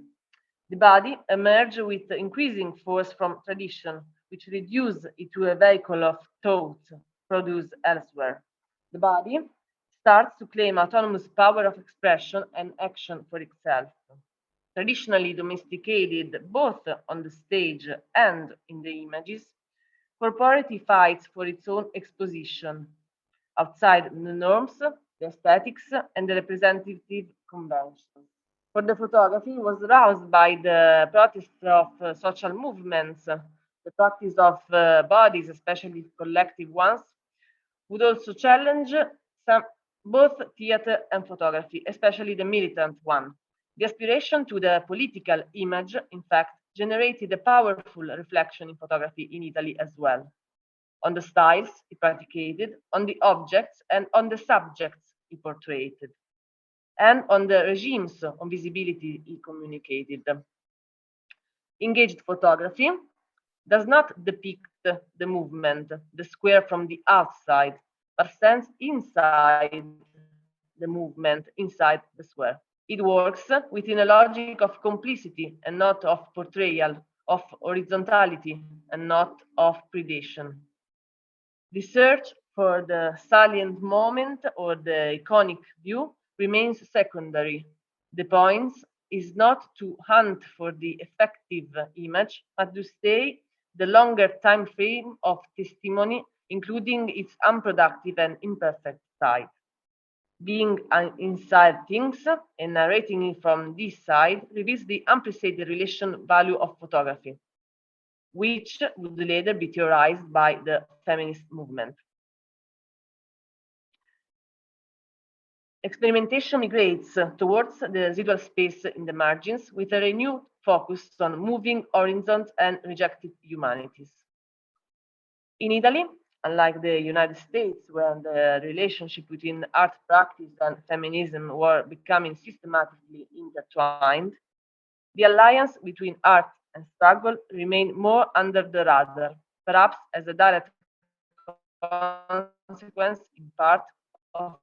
The body emerged with increasing force from tradition, which reduced it to a vehicle of thought produced elsewhere. The body starts to claim autonomous power of expression and action for itself. Traditionally domesticated both on the stage and in the images, corpority fights for its own exposition, outside the norms, the aesthetics, and the representative conventions. For the photography was roused by the protests of social movements, the practice of bodies, especially collective ones, would also challenge both theater and photography, especially the militant one. The aspiration to the political image, in fact, generated a powerful reflection in photography in Italy as well, on the styles he practiced, on the objects and on the subjects he portrayed, and on the regimes on visibility he communicated. Engaged photography does not depict the movement, the square from the outside, but stands inside the movement, inside the square. It works within a logic of complicity and not of portrayal, of horizontality and not of predation. The search for the salient moment or the iconic view remains secondary. The point is not to hunt for the effective image, but to stay the longer time frame of testimony, including its unproductive and imperfect side. Being inside things and narrating it from this side reveals the unprecedented relation value of photography, which would later be theorized by the feminist movement. Experimentation migrates towards the residual space in the margins with a renewed focus on moving horizons and rejected humanities. In Italy, unlike the United States, where the relationship between art practice and feminism were becoming systematically intertwined, the alliance between art and struggle remained more under the radar, perhaps as a direct consequence, in part, of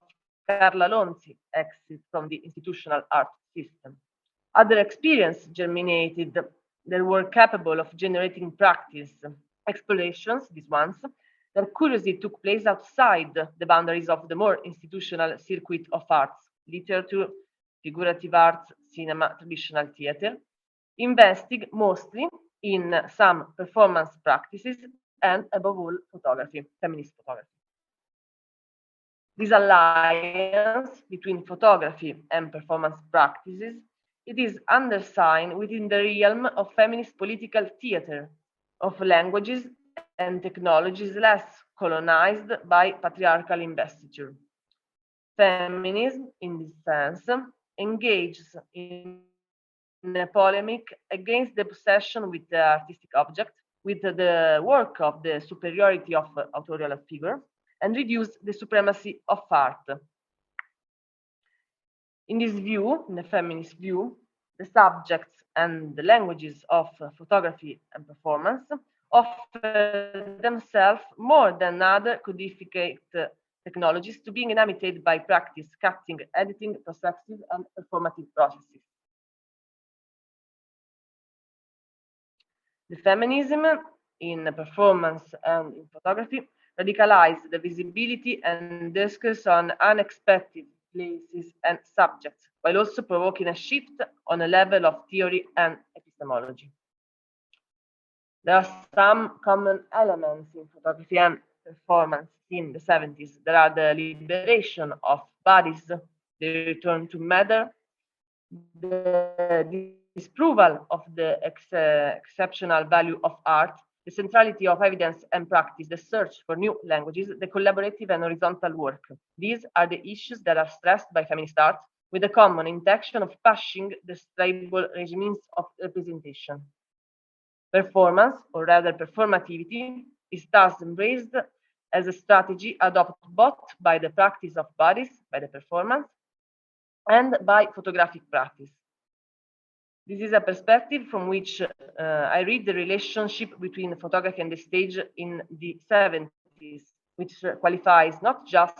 Carla Lonzi's exit from the institutional art system. Other experiences germinated that were capable of generating practice, explorations, these ones, that curiously took place outside the boundaries of the more institutional circuit of arts, literature, figurative arts, cinema, traditional theater, investing mostly in some performance practices and, above all, photography, feminist photography. This alliance between photography and performance practices, it is undersigned within the realm of feminist political theater, of languages and technologies less colonized by patriarchal investiture. Feminism, in this sense, engages in a polemic against the possession with the artistic object, with the work of the superiority of authorial figure, and reduce the supremacy of art. In this view, in the feminist view, the subjects and the languages of photography and performance offer themselves more than other codificate technologies to being imitated by practice, cutting, editing, perceptive, and performative processes. The feminism in performance and in photography radicalized the visibility and discourse on unexpected places and subjects, while also provoking a shift on a level of theory and epistemology. There are some common elements in photography and performance in the 70s. There are the liberation of bodies, the return to matter, the disapproval of the exceptional value of art, the centrality of evidence and practice, the search for new languages, the collaborative and horizontal work. These are the issues that are stressed by feminist art, with the common intention of pushing the stable regimes of representation. Performance, or rather performativity, is thus embraced as a strategy adopted both by the practice of bodies, by the performance, and by photographic practice. This is a perspective from which I read the relationship between photography and the stage in the 70s, which qualifies not just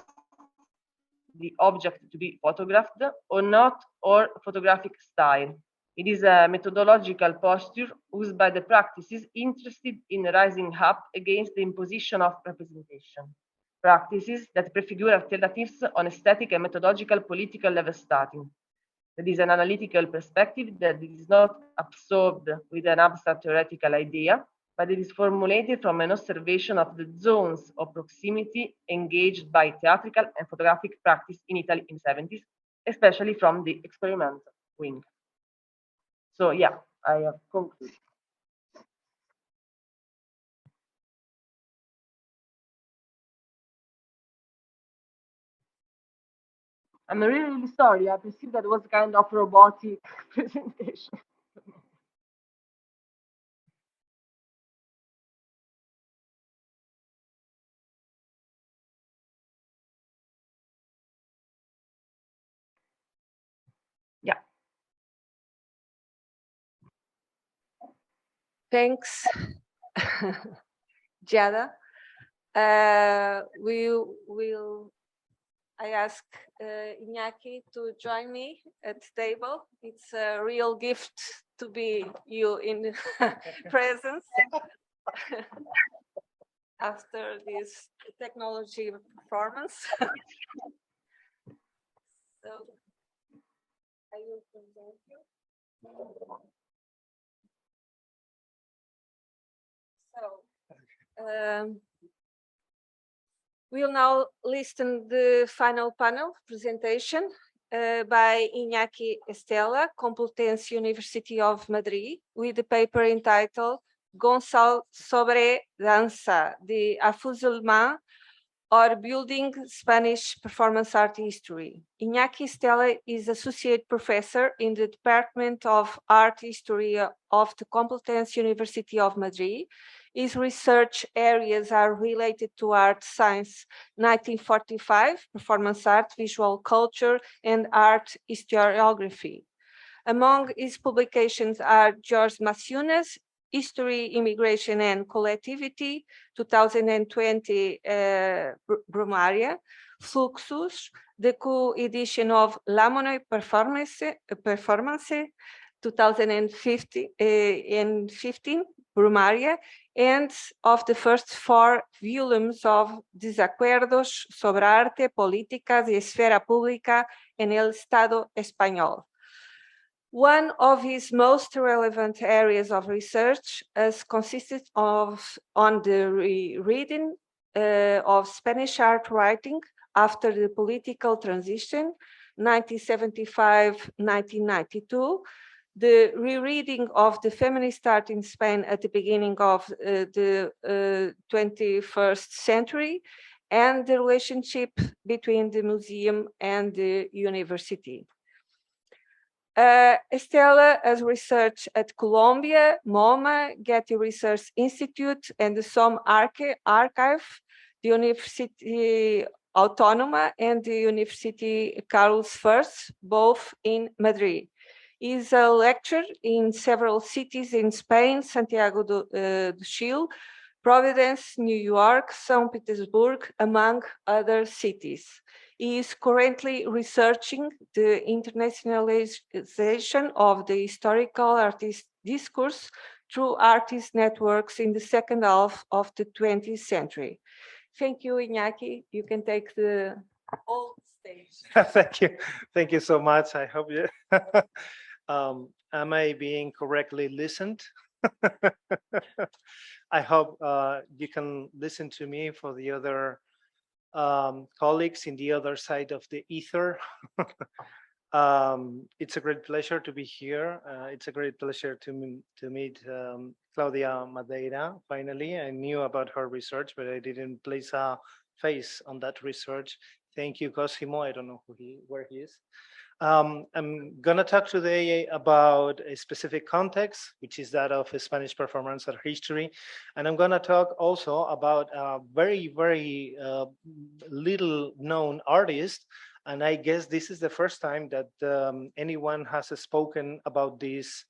the object to be photographed or not, or photographic style. It is a methodological posture used by the practices interested in rising up against the imposition of representation. Practices that prefigure alternatives on aesthetic and methodological political level starting. That is an analytical perspective that is not absorbed with an abstract theoretical idea, but it is formulated from an observation of the zones of proximity engaged by theatrical and photographic practice in Italy in the 70s, especially from the experimental wing. So yeah, I have concluded. I'm really, really sorry. I perceived that was kind of robotic presentation. Yeah. Thanks, Giada. I ask Iñaki to join me at the table. It's a real gift to be you in presence after this technology performance. So I will present you. So we'll now listen the final panel presentation by Iñaki Estela, Complutense University of Madrid, with the paper entitled Gonçalo sobre Dança, the Afuselment or Building Spanish Performance Art History. Iñaki Estela is Associate Professor in the Department of Art History of the Complutense University of Madrid. His research areas are related to art science, 1945, performance art, visual culture, and art historiography. Among his publications are Jorge Maciunas, History, Immigration and Collectivity, 2020 Brumaria, Fluxus, the co-edition of La Monnaie Performance, 2015 Brumaria, and of the first 4 volumes of Desacuerdos sobre Arte, Políticas y Esfera Pública en el Estado Español. One of his most relevant areas of research has consisted on the rereading of Spanish art writing after the political transition, 1975-1992, the rereading of the feminist art in Spain at the beginning of the 21st century, and the relationship between the museum and the university. Estela has researched at Columbia, MoMA, Getty Research Institute, and the SOM Archive, the University Autónoma, and the University Carlos I, both in Madrid. He is a lecturer in several cities in Spain, Santiago de Chile, Providence, New York, St. Petersburg, among other cities. He is currently researching the internationalization of the historical artist discourse through artist networks in the second half of the 20th century. Thank you, Iñaki. You can take the whole stage. Thank you so much. I hope you. Am I being correctly listened? I hope you can listen to me for the other colleagues in the other side of the ether. It's a great pleasure to be here. It's a great pleasure to meet Claudia Madeira. Finally, I knew about her research, but I didn't place a face on that research. Thank you, Cosimo. I don't know where he is. I'm going to talk today about a specific context, which is that of Spanish performance art history. And I'm going to talk also about a very, very little known artist. And I guess this is the first time that anyone has spoken about this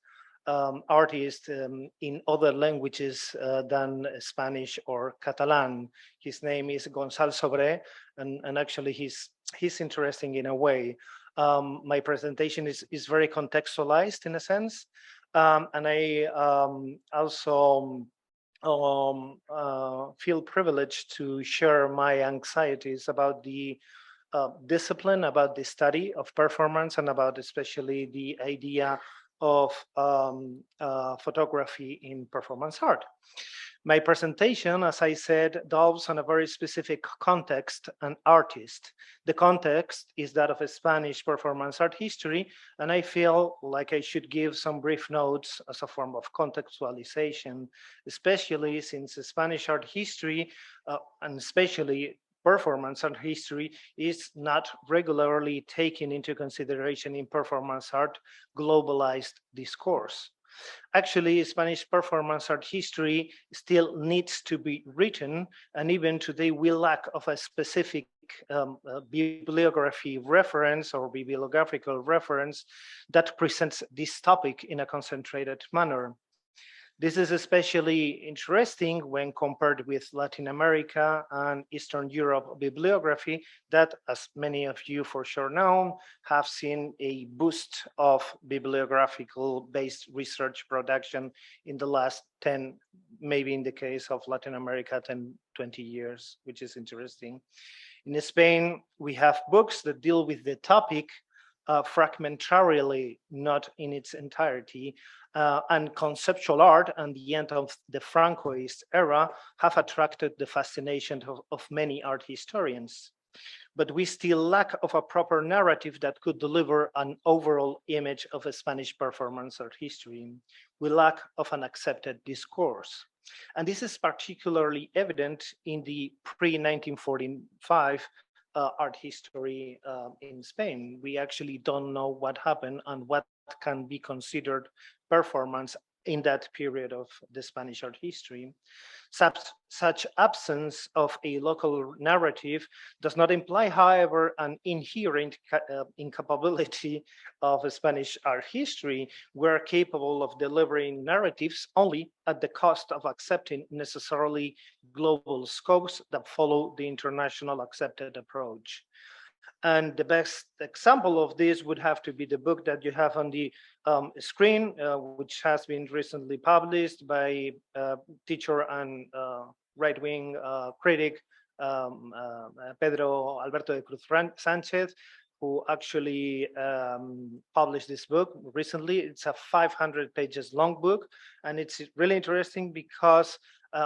artist in other languages than Spanish or Catalan. His name is Gonçalo Sobre, and actually he's interesting in a way. My presentation is very contextualized in a sense, and I also feel privileged to share my anxieties about the discipline, about the study of performance, and about especially the idea of photography in performance art. My presentation, as I said, delves on a very specific context and artist. The context is that of a Spanish performance art history, and I feel like I should give some brief notes as a form of contextualization, especially since the Spanish art history, and especially performance art history, is not regularly taken into consideration in performance art globalized discourse. Actually, Spanish performance art history still needs to be written, and even today we lack of a specific bibliography reference or bibliographical reference that presents this topic in a concentrated manner. This is especially interesting when compared with Latin America and Eastern Europe bibliography that, as many of you for sure know, have seen a boost of bibliographical-based research production in the last 10, maybe in the case of Latin America, 10, 20 years, which is interesting. In Spain, we have books that deal with the topic fragmentarily, not in its entirety, and conceptual art and the end of the Francoist era have attracted the fascination of many art historians. But we still lack of a proper narrative that could deliver an overall image of a Spanish performance art history. We lack of an accepted discourse. And this is particularly evident in the pre-1945 art history in Spain. We actually don't know what happened and what can be considered performance in that period of the Spanish art history. Such absence of a local narrative does not imply, however, an inherent incapability of a Spanish art history. We're capable of delivering narratives only at the cost of accepting necessarily global scopes that follow the international accepted approach. And the best example of this would have to be the book that you have on the screen, which has been recently published by teacher and right-wing critic Pedro Alberto de Cruz Sanchez, who actually published this book recently. It's a 500 pages long book, and it's really interesting because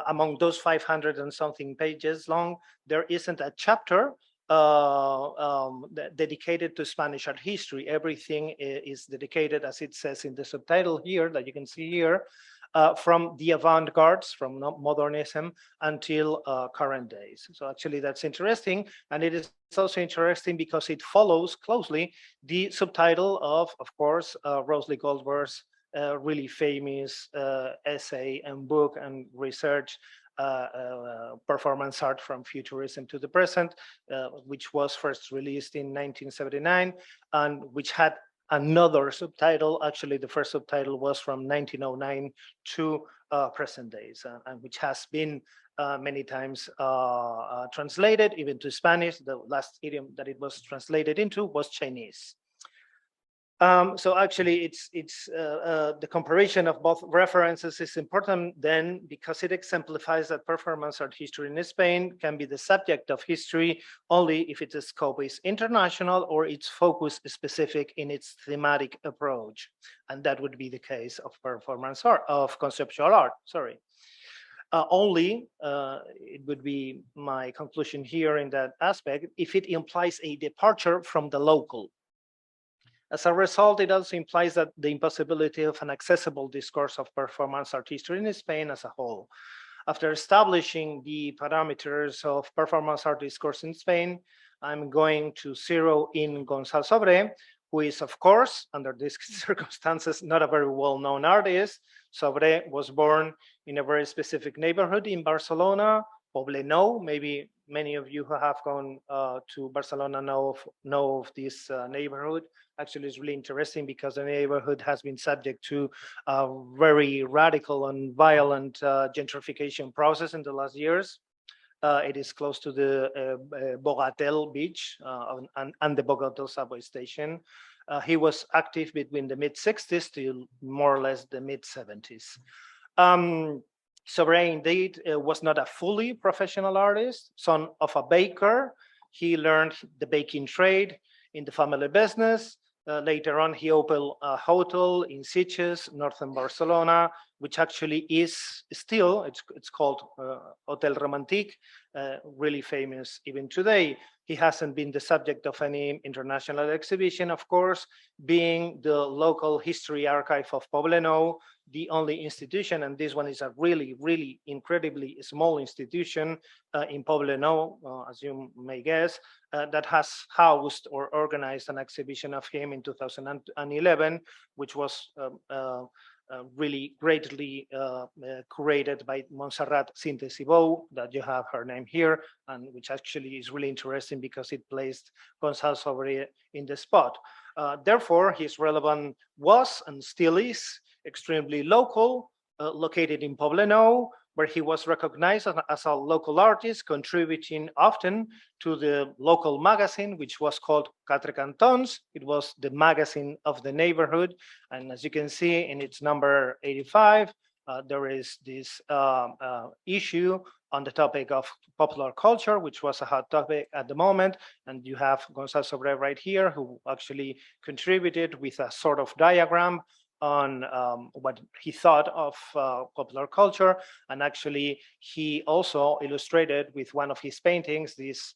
among those 500 and something pages long, there isn't a chapter dedicated to Spanish art history. Everything is dedicated, as it says in the subtitle here, that you can see here, from the avant-gardes, from modernism until current days. So actually that's interesting. And it is also interesting because it follows closely the subtitle of course, Rosely Goldberg's really famous essay and book and research, performance art from futurism to the present, which was first released in 1979 and which had another subtitle. Actually, the first subtitle was from 1909 to present days, and which has been many times translated even to Spanish. The last idiom that it was translated into was Chinese. So actually, the comparison of both references is important then because it exemplifies that performance art history in Spain can be the subject of history only if its scope is international or its focus is specific in its thematic approach, and that would be the case of performance art, of conceptual art. Sorry. Only, it would be my conclusion here in that aspect, if it implies a departure from the local. As a result, it also implies that the impossibility of an accessible discourse of performance art history in Spain as a whole. After establishing the parameters of performance art discourse in Spain, I'm going to zero in Gonzalo Sobré, who is, of course, under these circumstances, not a very well-known artist. Sobré was born in a very specific neighborhood in Barcelona, Poblenou. Maybe many of you who have gone to Barcelona know of this neighborhood. Actually, it's really interesting because the neighborhood has been subject to a very radical and violent gentrification process in the last years. It is close to the Bogatel beach and the Bogatel subway station. He was active between the mid-60s to more or less the mid-70s. Sobré indeed was not a fully professional artist, son of a baker. He learned the baking trade in the family business. Later on, he opened a hotel in Sitges, northern Barcelona, which actually is still, it's called Hotel Romantique, really famous even today. He hasn't been the subject of any international exhibition, of course, being the local history archive of Poblenou, the only institution, and this one is a really, really incredibly small institution in Poblenou, as you may guess, that has housed or organized an exhibition of him in 2011, which was really greatly curated by Montserrat Sinte-Cibou, that you have her name here, and which actually is really interesting because it placed Gonçalo Sauré in the spot. Therefore, his relevance was and still is extremely local, located in Poblenou, where he was recognized as a local artist, contributing often to the local magazine, which was called Quatre Cantons. It was the magazine of the neighborhood. And as you can see in its number 85, there is this issue on the topic of popular culture, which was a hot topic at the moment. And you have Gonçalo Sauré right here, who actually contributed with a sort of diagram on what he thought of popular culture. And actually, he also illustrated with one of his paintings this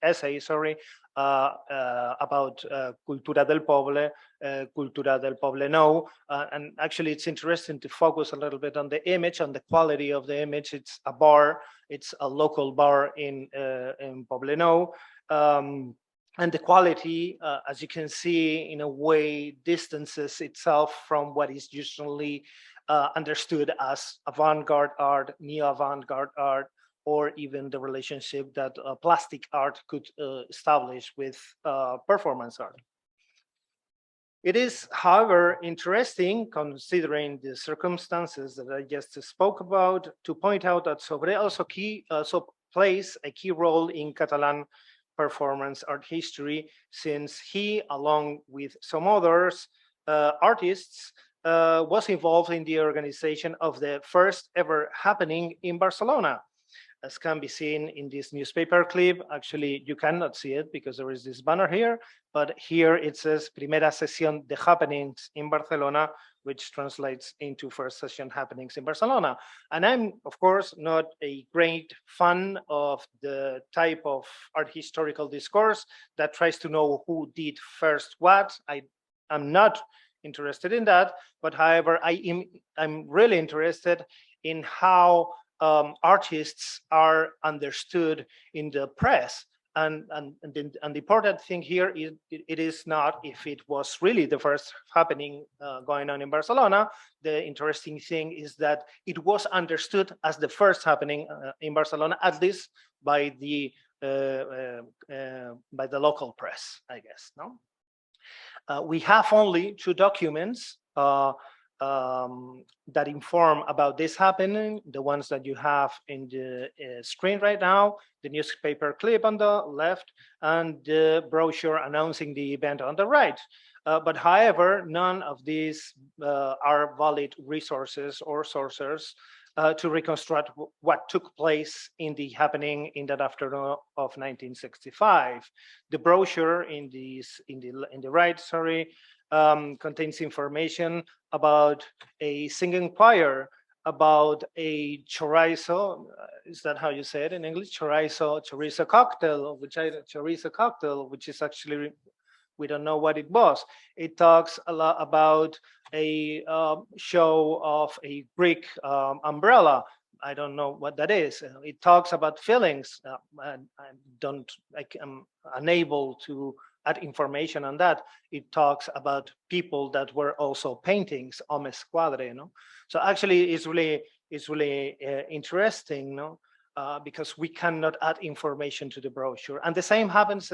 essay, about Cultura del Poble, Cultura del Poblenou. And actually, it's interesting to focus a little bit on the image, on the quality of the image. It's a bar, it's a local bar in Poblenou. And the quality, as you can see, in a way distances itself from what is usually understood as avant-garde art, neo-avant-garde art, or even the relationship that plastic art could establish with performance art. It is, however, interesting, considering the circumstances that I just spoke about, to point out that Sauré also plays a key role in Catalan performance art history, since he, along with some others artists, was involved in the organization of the first ever happening in Barcelona. As can be seen in this newspaper clip. Actually, you cannot see it because there is this banner here, but here it says Primera Sesión de Happenings in Barcelona, which translates into First Session Happenings in Barcelona. And I'm, of course, not a great fan of the type of art historical discourse that tries to know who did first what. I'm not interested in that, but however, I'm really interested in how artists are understood in the press. And the important thing here is it is not if it was really the first happening going on in Barcelona. The interesting thing is that it was understood as the first happening in Barcelona, at least by the local press, I guess. No, we have only 2 documents that inform about this happening, the ones that you have in the screen right now, the newspaper clip on the left, and the brochure announcing the event on the right. But however, none of these are valid resources or sources to reconstruct what took place in the happening in that afternoon of 1965. The brochure in the right, contains information about a singing choir, about a chorizo, is that how you say it in English? Chorizo cocktail, which is actually, we don't know what it was. It talks a lot about a show of a Greek umbrella. I don't know what that is. It talks about feelings. I'm unable to add information on that. It talks about people that were also paintings, homes quadre, you know. So actually, it's really interesting, no? Because we cannot add information to the brochure. And the same happens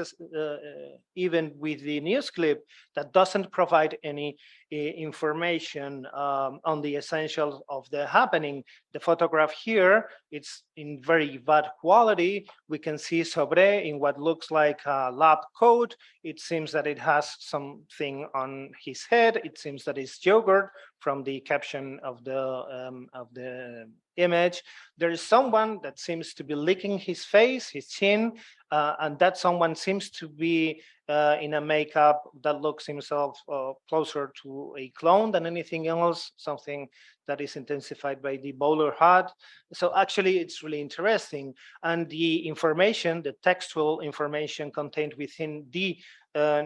even with the news clip that doesn't provide any information on the essentials of the happening. The photograph here, it's in very bad quality. We can see Sauré in what looks like a lab coat. It seems that it has something on his head. It seems that it's yogurt from the caption of the image. There is someone that seems to be licking his face, his chin, and that someone seems to be in a makeup that looks himself closer to a clone than anything else, something that is intensified by the bowler hat. So actually, it's really interesting. And the information, the textual information contained within the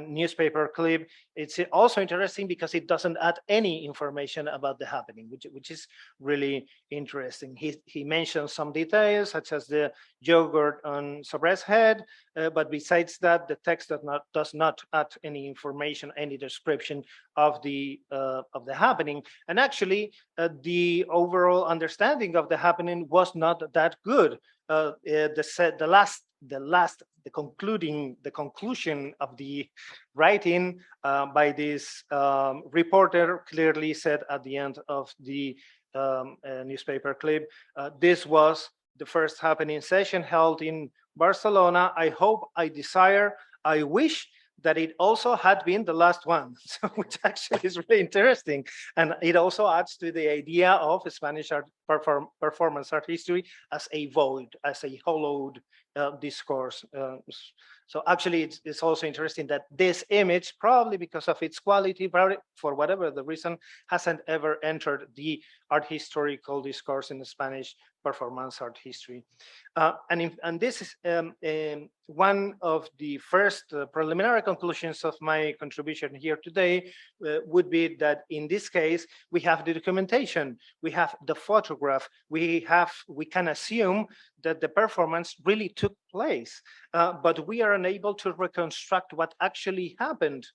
newspaper clip, it's also interesting because it doesn't add any information about the happening, which is really interesting. He mentions some details, such as the yogurt on Sobre's head, but besides that, the text does not add any information, any description of the happening. And actually, the overall understanding of the happening was not that good. The conclusion of the writing by this reporter clearly said at the end of the newspaper clip, this was the first happening session held in Barcelona. I hope, I desire, I wish that it also had been the last one, so, which actually is really interesting. And it also adds to the idea of Spanish art performance art history as a void, as a hollowed discourse. So actually, it's also interesting that this image, probably because of its quality, probably for whatever the reason, hasn't ever entered the art historical discourse in the Spanish performance art history. And this is one of the first preliminary conclusions of my contribution here today would be that in this case, we have the documentation, we have the photograph, we can assume that the performance really took place, but we are unable to reconstruct what actually happened.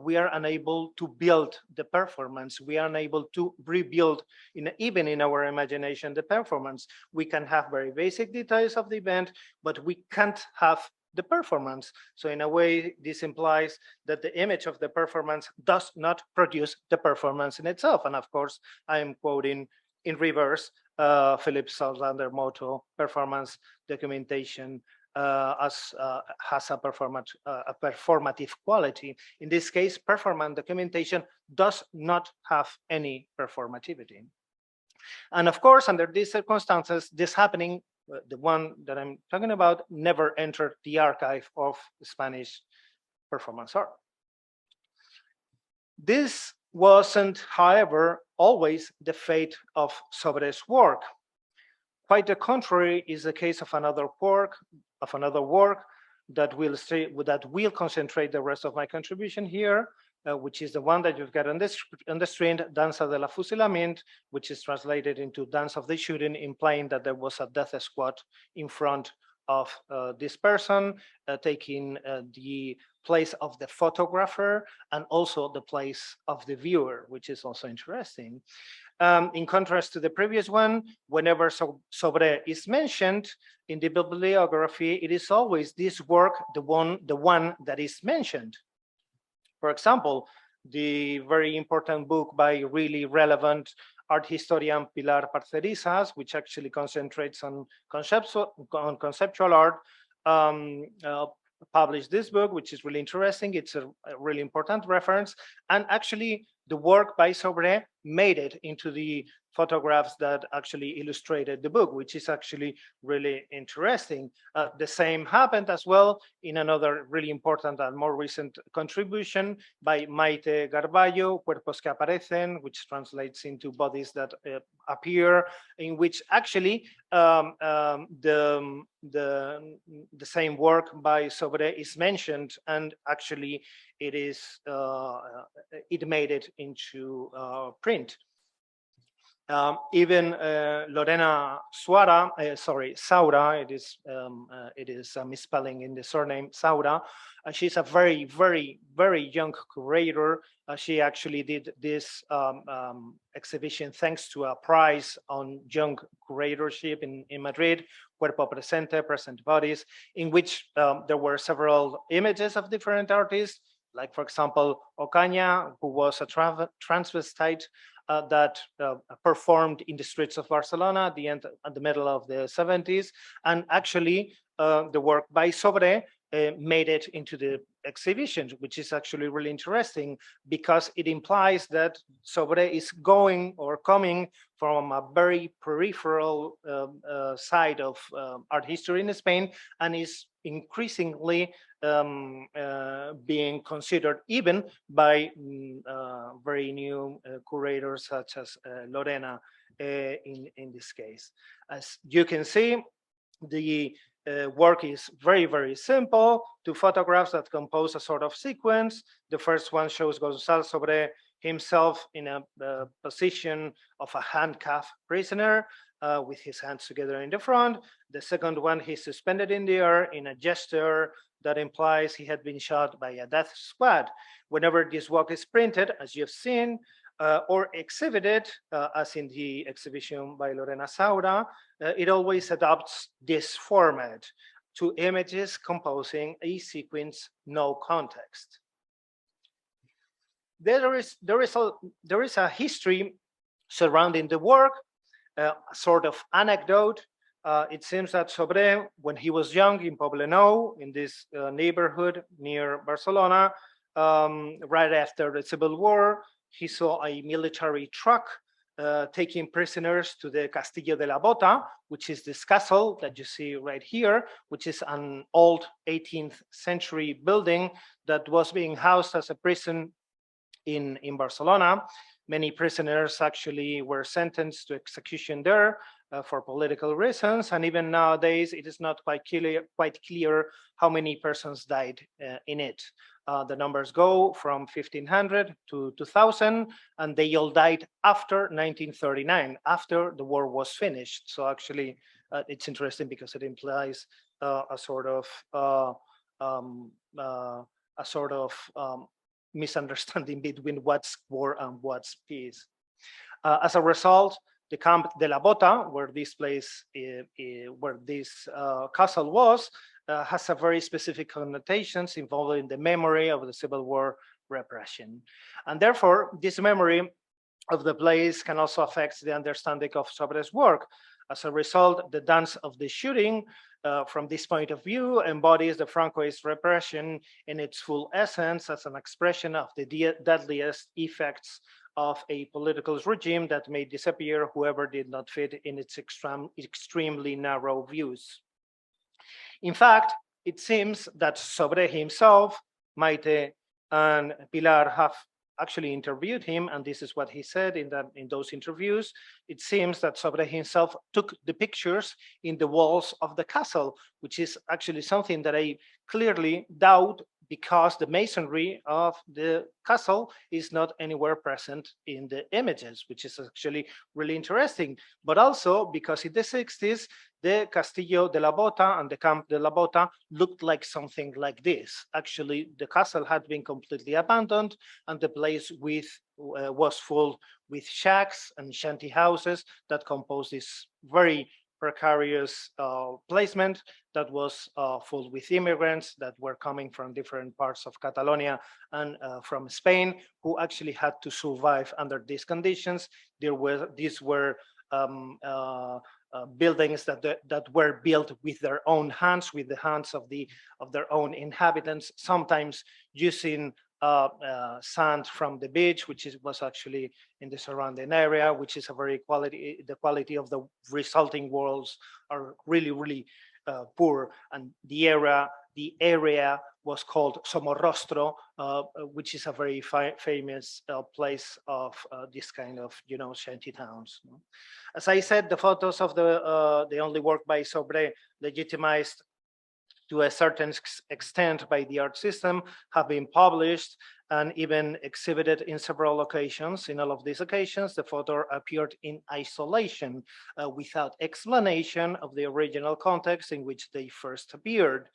We are unable to build the performance. We are unable to rebuild, even in our imagination, the performance. We can have very basic details of the event, but we can't have the performance. So in a way, this implies that the image of the performance does not produce the performance in itself. And of course, I am quoting in reverse Philip Sousander motto, performance documentation has a performative quality. In this case, performance documentation does not have any performativity. And of course, under these circumstances, this happening, the one that I'm talking about, never entered the archive of Spanish performance art. This wasn't, however, always the fate of Sobre's work. Quite the contrary is the case of another work that will concentrate the rest of my contribution here, which is the one that you've got on the screen, Danza del Fusilamiento, which is translated into Dance of the Shooting, implying that there was a death squad in front of this person, taking the place of the photographer and also the place of the viewer, which is also interesting. In contrast to the previous one, whenever Sobre is mentioned in the bibliography, it is always this work, the one that is mentioned. For example, the very important book by really relevant art historian Pilar Parcerizas, which actually concentrates on conceptual art, published this book, which is really interesting. It's a really important reference. And actually, the work by Sobre made it into the photographs that actually illustrated the book, which is actually really interesting. The same happened as well in another really important and more recent contribution by Maite Garballo, Cuerpos que Aparecen, which translates into bodies that appear, in which actually the same work by Sobre is mentioned, and actually it is it made it into print. Even Lorena Saura, it is a misspelling in the surname Saura. She's a very, very, very young curator. She actually did this exhibition thanks to a prize on young curatorship in Madrid, Cuerpo Presente, Present Bodies, in which there were several images of different artists, like, for example, Ocaña, who was a transvestite that performed in the streets of Barcelona at the middle of the 70s. And actually, the work by Sobre made it into the exhibition, which is actually really interesting because it implies that Sobre is going or coming from a very peripheral side of art history in Spain and is increasingly being considered even by very new curators such as Lorena in this case. As you can see, the work is very, very simple. 2 photographs that compose a sort of sequence. The first one shows Gonzalo Sobre himself in a position of a handcuffed prisoner with his hands together in the front. The second one, he's suspended in the air in a gesture that implies he had been shot by a death squad. Whenever this work is printed, as you've seen, or exhibited, as in the exhibition by Lorena Saura, it always adopts this format: 2 images composing a sequence, no context. There is a history surrounding the work, a sort of anecdote. It seems that Sobre, when he was young in Poblenou, in this neighborhood near Barcelona, right after the Civil War, he saw a military truck taking prisoners to the Castillo de la Bota, which is this castle that you see right here, which is an old 18th century building that was being housed as a prison in Barcelona. Many prisoners actually were sentenced to execution there for political reasons, and even nowadays it is not quite clear how many persons died in it. The numbers go from 1,500 to 2,000, and they all died after 1939, after the war was finished. So actually, it's interesting because it implies a sort of misunderstanding between what's war and what's peace. As a result, the Camp de la Bota, where this place, where this castle was, has a very specific connotations involving the memory of the Civil War repression. And therefore, this memory of the place can also affect the understanding of Sobre's work. As a result, the dance of the shooting, from this point of view, embodies the Francoist repression in its full essence as an expression of the deadliest effects of a political regime that may disappear whoever did not fit in its extremely narrow views. In fact, it seems that Sobre himself, Maite and Pilar have actually interviewed him, and this is what he said in those interviews. It seems that Sobre himself took the pictures in the walls of the castle, which is actually something that I clearly doubt, because the masonry of the castle is not anywhere present in the images, which is actually really interesting. But also because in the 60s, the Castillo de la Bota and the Camp de la Bota looked like something like this. Actually, the castle had been completely abandoned, and the place was full with shacks and shanty houses that composed this very precarious placement that was full with immigrants that were coming from different parts of Catalonia and from Spain, who actually had to survive under these conditions. These were buildings that were built with their own hands, with the hands of their own inhabitants, sometimes using sand from the beach, which was actually in the surrounding area, which is the quality of the resulting walls are really, really poor. And the area was called Somorrostro, which is a very famous place of this kind of, shanty towns. As I said, the photos of the only work by Sobre legitimized to a certain extent by the art system have been published and even exhibited in several occasions. In all of these occasions, the photo appeared in isolation without explanation of the original context in which they first appeared.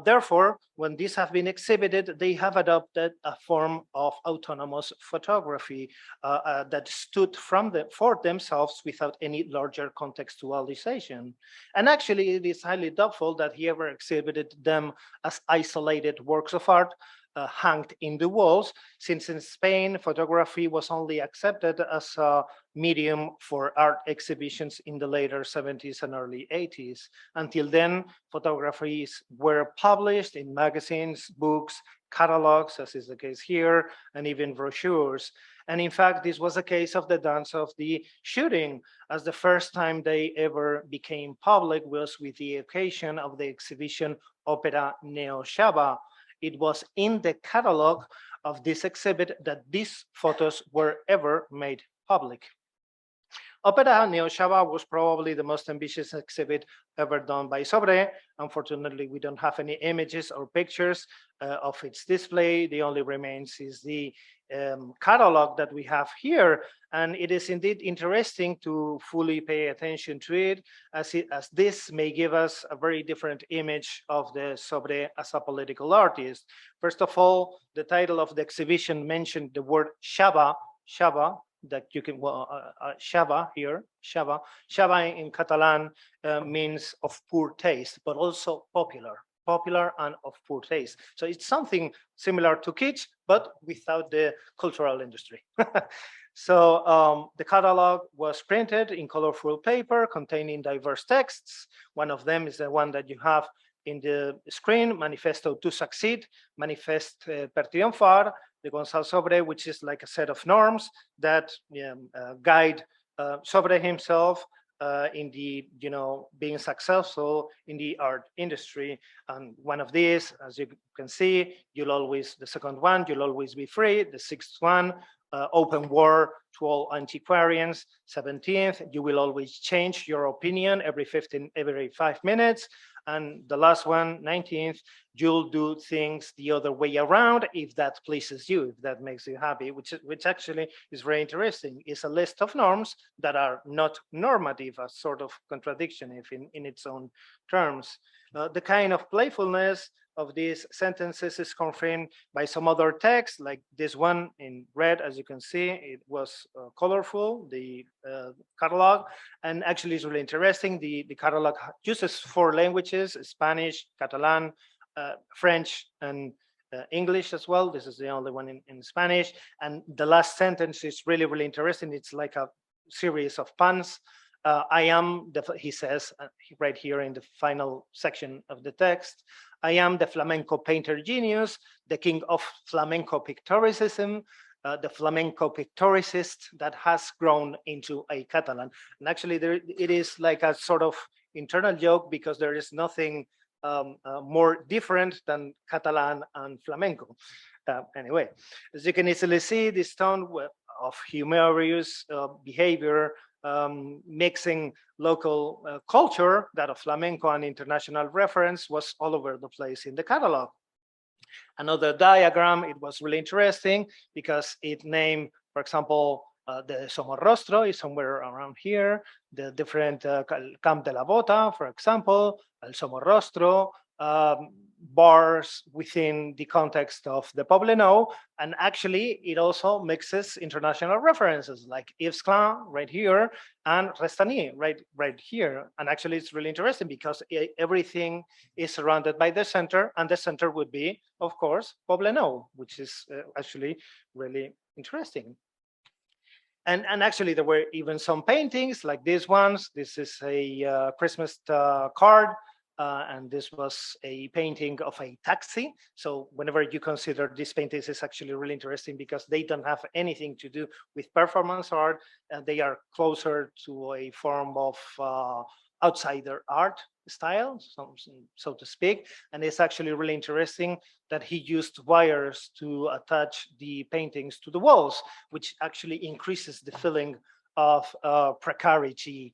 Therefore, when these have been exhibited, they have adopted a form of autonomous photography that stood for themselves without any larger contextualization. And actually, it is highly doubtful that he ever exhibited them as isolated works of art hanged in the walls, since in Spain, photography was only accepted as a medium for art exhibitions in the later 70s and early 80s. Until then, photographies were published in magazines, books, catalogs, as is the case here, and even brochures. And in fact, this was a case of the dance of the shooting, as the first time they ever became public was with the occasion of the exhibition Opera Neo Shaba. It was in the catalog of this exhibit that these photos were ever made public. Opera Neo Shaba was probably the most ambitious exhibit ever done by Sobre. Unfortunately, we don't have any images or pictures of its display. The only remains is the catalog that we have here. And it is indeed interesting to fully pay attention to it, as this may give us a very different image of the Sobre as a political artist. First of all, the title of the exhibition mentioned the word Shaba, that you can, Shaba here, Shaba in Catalan means of poor taste, but also popular and of poor taste. So it's something similar to kitsch, but without the cultural industry. So the catalog was printed in colorful paper containing diverse texts. One of them is the one that you have in the screen, Manifesto to Succeed, Manifeste per Triomphar, de Gonçalo Sobre, which is like a set of norms that guide Sobre himself in the, being successful in the art industry. And one of these, as you can see, the second one, you'll always be free. The sixth one, open war to all antiquarians. 17th, you will always change your opinion every 5 minutes. And the last one, 19th, you'll do things the other way around if that pleases you, if that makes you happy, which actually is very interesting. It's a list of norms that are not normative, a sort of contradiction if in its own terms. The kind of playfulness of these sentences is confirmed by some other text, like this one in red, as you can see. It was colorful, the catalog, and actually it's really interesting. The catalog uses 4 languages: Spanish, Catalan, French, and English as well. This is the only one in Spanish. And the last sentence is really, really interesting. It's like a series of puns. I am, he says right here in the final section of the text, I am the flamenco painter genius, the king of flamenco pictoricism, the flamenco pictoricist that has grown into a Catalan. And actually it is like a sort of internal joke, because there is nothing more different than Catalan and flamenco. Anyway, as you can easily see, this tone of humorous behavior, mixing local culture, that of flamenco, and international reference, was all over the place in the catalog. Another diagram, it was really interesting because it named, for example, the Somorrostro is somewhere around here, the different Camp de la Bota, for example, El Somorrostro, bars within the context of the Poblenou, and actually it also mixes international references like Yves Klein right here and Restany right here. And actually it's really interesting because everything is surrounded by the center, and the center would be, of course, Poblenou, which is actually really interesting. And actually there were even some paintings like these ones. This is a Christmas card. And this was a painting of a taxi. So whenever you consider these paintings, it's actually really interesting because they don't have anything to do with performance art. They are closer to a form of outsider art style, so to speak. And it's actually really interesting that he used wires to attach the paintings to the walls, which actually increases the feeling of precarity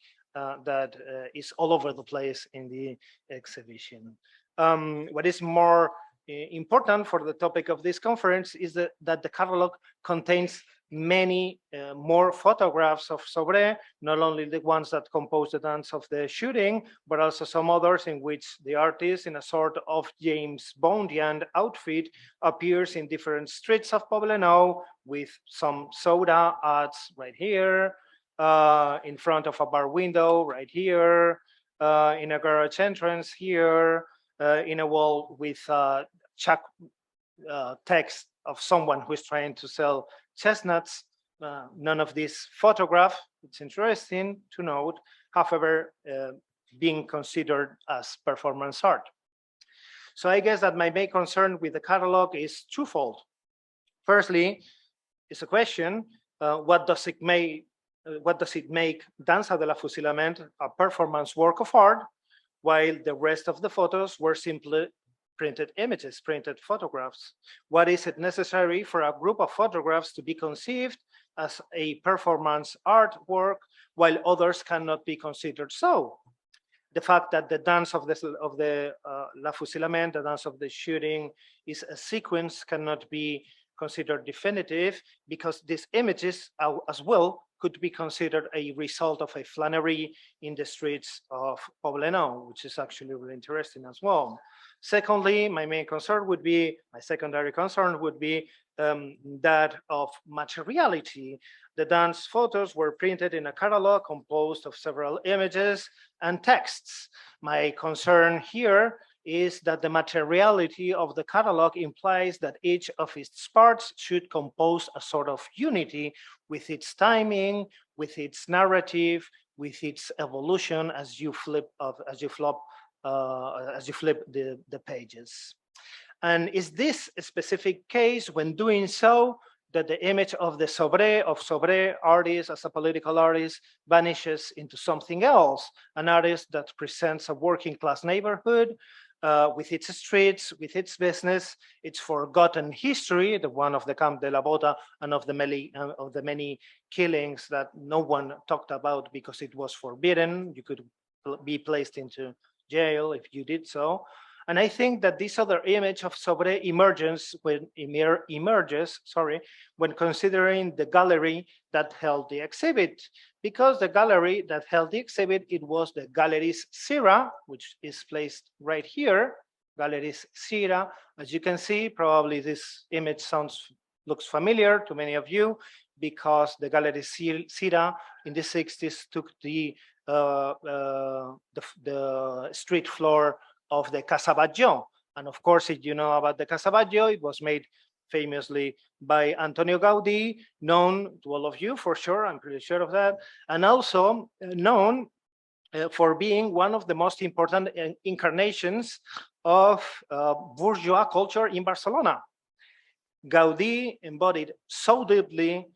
that is all over the place in the exhibition. What is more important for the topic of this conference is that the catalog contains many more photographs of Sobre, not only the ones that compose the dance of the shooting, but also some others in which the artist, in a sort of James Bondian outfit, appears in different streets of Poblenou with some soda ads right here, in front of a bar window right here, in a garage entrance here, in a wall with chalk text of someone who is trying to sell chestnuts. None of these photographs it's interesting to note, however, being considered as performance art. So I guess that my main concern with the catalog is twofold. Firstly, it's a question, what does it make Danza de la Fusilament a performance work of art, while the rest of the photos were simply printed images, printed photographs? What is it necessary for a group of photographs to be conceived as a performance artwork, while others cannot be considered so? The fact that the dance of the La Fusilament, the dance of the shooting, is a sequence cannot be considered definitive, because these images as well could be considered a result of a flânerie in the streets of Poblenou, which is actually really interesting as well. Secondly, my secondary concern would be that of materiality. The dance photos were printed in a catalog composed of several images and texts. My concern here is that the materiality of the catalog implies that each of its parts should compose a sort of unity with its timing, with its narrative, with its evolution as you flip the pages. And is this a specific case when doing so that the image of the Sobré artist as a political artist vanishes into something else, an artist that presents a working class neighborhood with its streets, with its business, its forgotten history, the one of the Camp de la Bota and of the many killings that no one talked about because it was forbidden. You could be placed into jail if you did so. And I think that this other image of Sobré emerges when considering the gallery that held the exhibit, because the gallery that held the exhibit, it was the Galeries Cira, which is placed right here, Galeries Cira. As you can see, probably this image looks familiar to many of you, because the Galeries Cira in the 60s took the street floor of the Casa Batlló. And of course, if you know about the Casa Batlló, it was made famously by Antonio Gaudí, known to all of you for sure, I'm pretty sure of that, and also known for being one of the most important incarnations of bourgeois culture in Barcelona. Gaudí embodied so deeply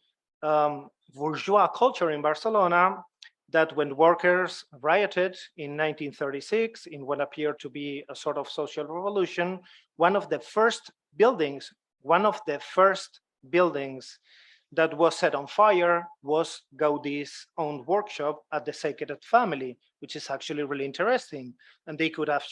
bourgeois culture in Barcelona that when workers rioted in 1936 in what appeared to be a sort of social revolution, one of the first buildings that was set on fire was Gaudí's own workshop at the Sacred Family, which is actually really interesting. And they could have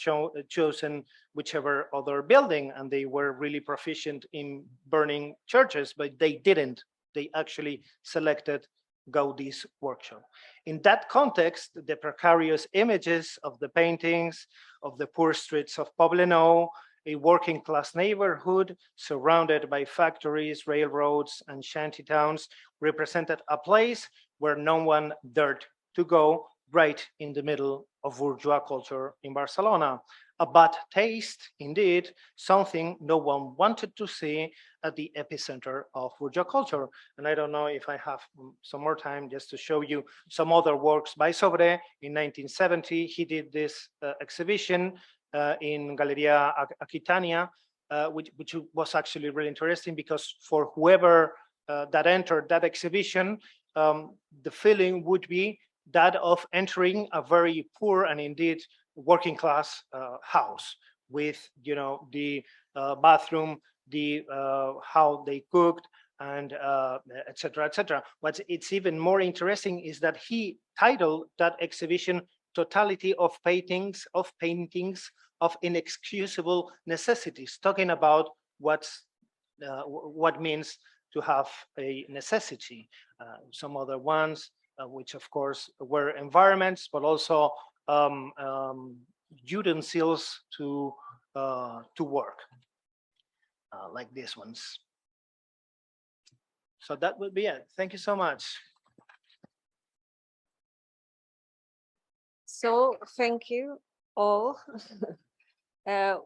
chosen whichever other building, and they were really proficient in burning churches, but they didn't. They actually selected Gaudí's workshop. In that context, the precarious images of the paintings of the poor streets of Poblenou, a working class neighborhood surrounded by factories, railroads, and shanty towns, represented a place where no one dared to go, right in the middle of bourgeois culture in Barcelona. A bad taste, indeed, something no one wanted to see at the epicenter of bourgeois culture. And I don't know if I have some more time just to show you some other works by Sobré. In 1970, he did this exhibition in Galeria Aquitania, which was actually really interesting, because for whoever that entered that exhibition, the feeling would be that of entering a very poor and indeed working class house, with the bathroom, the how they cooked, and etc. etc. What it's even more interesting is that he titled that exhibition "Totality of Paintings of Inexcusable Necessities," talking about what means to have a necessity. Some other ones, which of course were environments, but also utensils to work, like these ones. So that would be it. Thank you so much. So thank you all.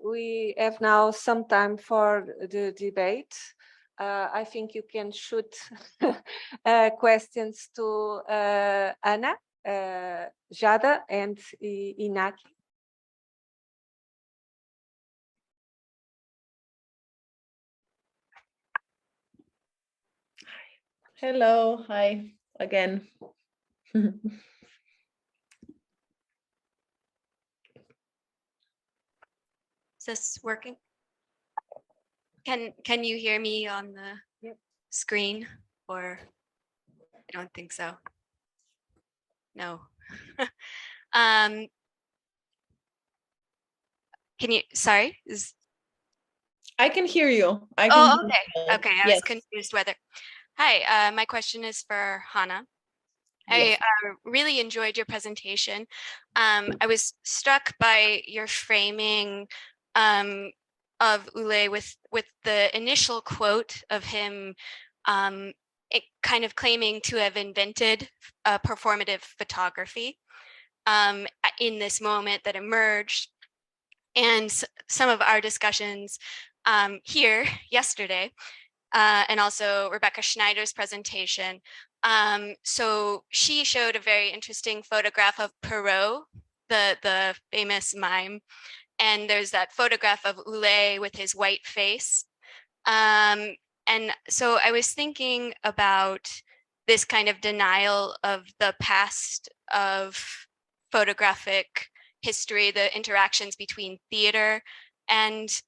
We have now some time for the debate. I think you can shoot questions to Ana, Jada, and Inaki. Hello, hi again. Is this working? Can you hear me on the screen, or I don't think so. No. Can you, sorry, I can hear you. I can oh, hear okay. you. Okay, I Yes. was confused whether. Hi, my question is for Hannah. Yes. I really enjoyed your presentation. I was struck by your framing of Ule with the initial quote of him kind of claiming to have invented performative photography in this moment that emerged. And some of our discussions here yesterday, and also Rebecca Schneider's presentation. So she showed a very interesting photograph of Perrault, the famous mime. And there's that photograph of Ule with his white face. And so I was thinking about this kind of denial of the past of photographic history, the interactions between theater and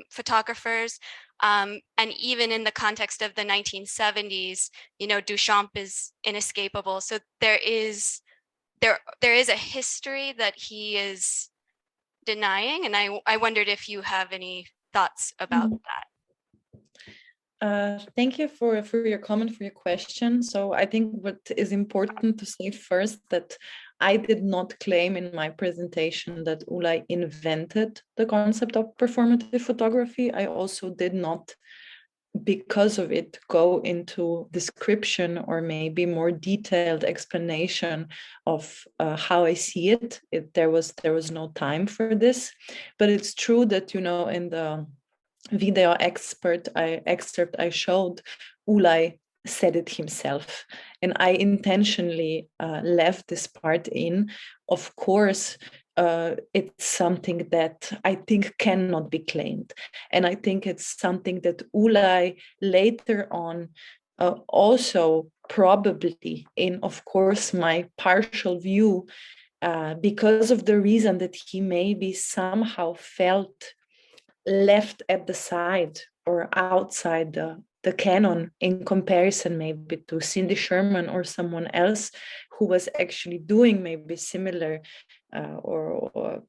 photographers. And even in the context of the 1970s, you know, Duchamp is inescapable. So there is a history that he is denying, and I wondered if you have any thoughts about that. Thank you for your comment, for your question. So I think what is important to say first that I did not claim in my presentation that Ule invented the concept of performative photography. I also did not, because of it, go into description or maybe more detailed explanation of how I see it. There was no time for this, but it's true that, you know, in the video excerpt I showed, Ule said it himself, and I intentionally left this part in. Of course, it's something that I think cannot be claimed, and I think it's something that Ule later on also probably, in of course my partial view, because of the reason that he maybe somehow felt left at the side or outside the canon in comparison maybe to Cindy Sherman or someone else who was actually doing maybe similar or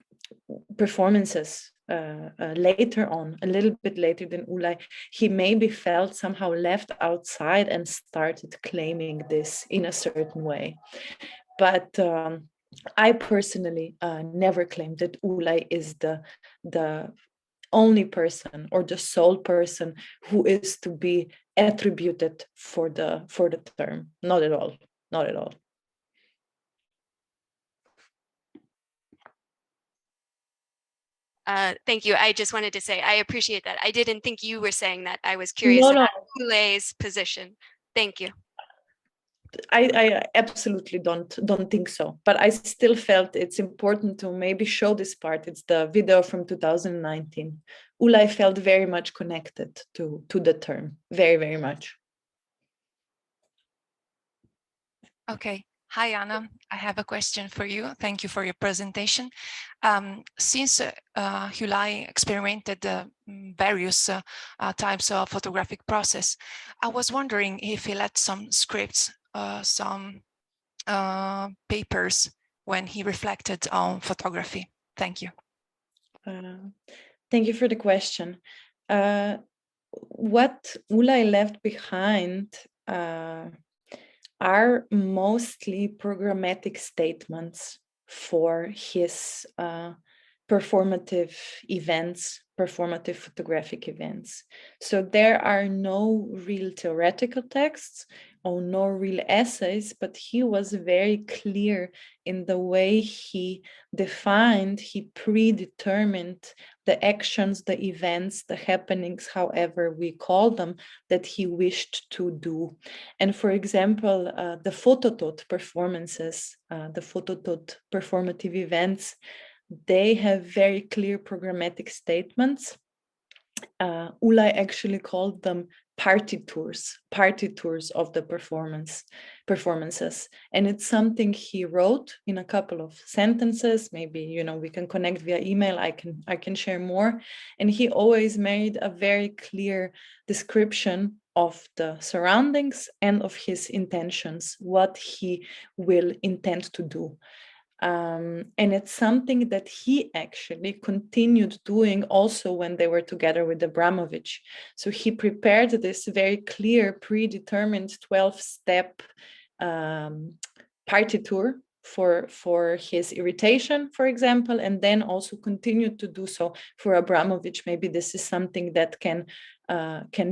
performances later on, a little bit later than Ule. He maybe felt somehow left outside and started claiming this in a certain way. But I personally never claimed that Ule is the only person or the sole person who is to be attributed for the term. Not at all. Not at all. Thank you. I just wanted to say I appreciate that. I didn't think you were saying that. I was curious No, about Ule's position. Thank you. I absolutely don't think so, but I still felt it's important to maybe show this part. It's the video from 2019. Ule felt very much connected to the term, very, very much. Okay. Hi, Anna. I have a question for you. Thank you for your presentation. Since Ule experimented various types of photographic process, I was wondering if he led some scripts, some papers when he reflected on photography. Thank you. Thank you for the question. What Ule left behind are mostly programmatic statements for his performative events, performative photographic events. So there are no real theoretical texts, or no real essays, but he was very clear in the way he defined, he predetermined the actions, the events, the happenings, however we call them, that he wished to do. And for example, the Fototot performances, the Fototot performative events, they have very clear programmatic statements. Ulay actually called them party tours of the performances. And it's something he wrote in a couple of sentences. Maybe, you know, we can connect via email. I can share more. And he always made a very clear description of the surroundings and of his intentions, what he will intend to do. And it's something that he actually continued doing also when they were together with Abramovich. So he prepared this very clear, predetermined 12-step party tour for his irritation, for example, and then also continued to do so for Abramovich. Maybe this is something that can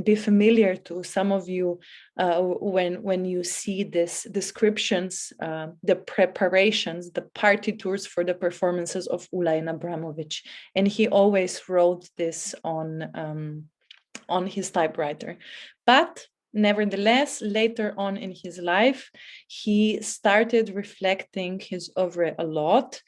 be familiar to some of you when you see these descriptions, the preparations, the party tours for the performances of Ulay and Abramovich. And he always wrote this on his typewriter. But nevertheless, later on in his life, he started reflecting his oeuvre a lot,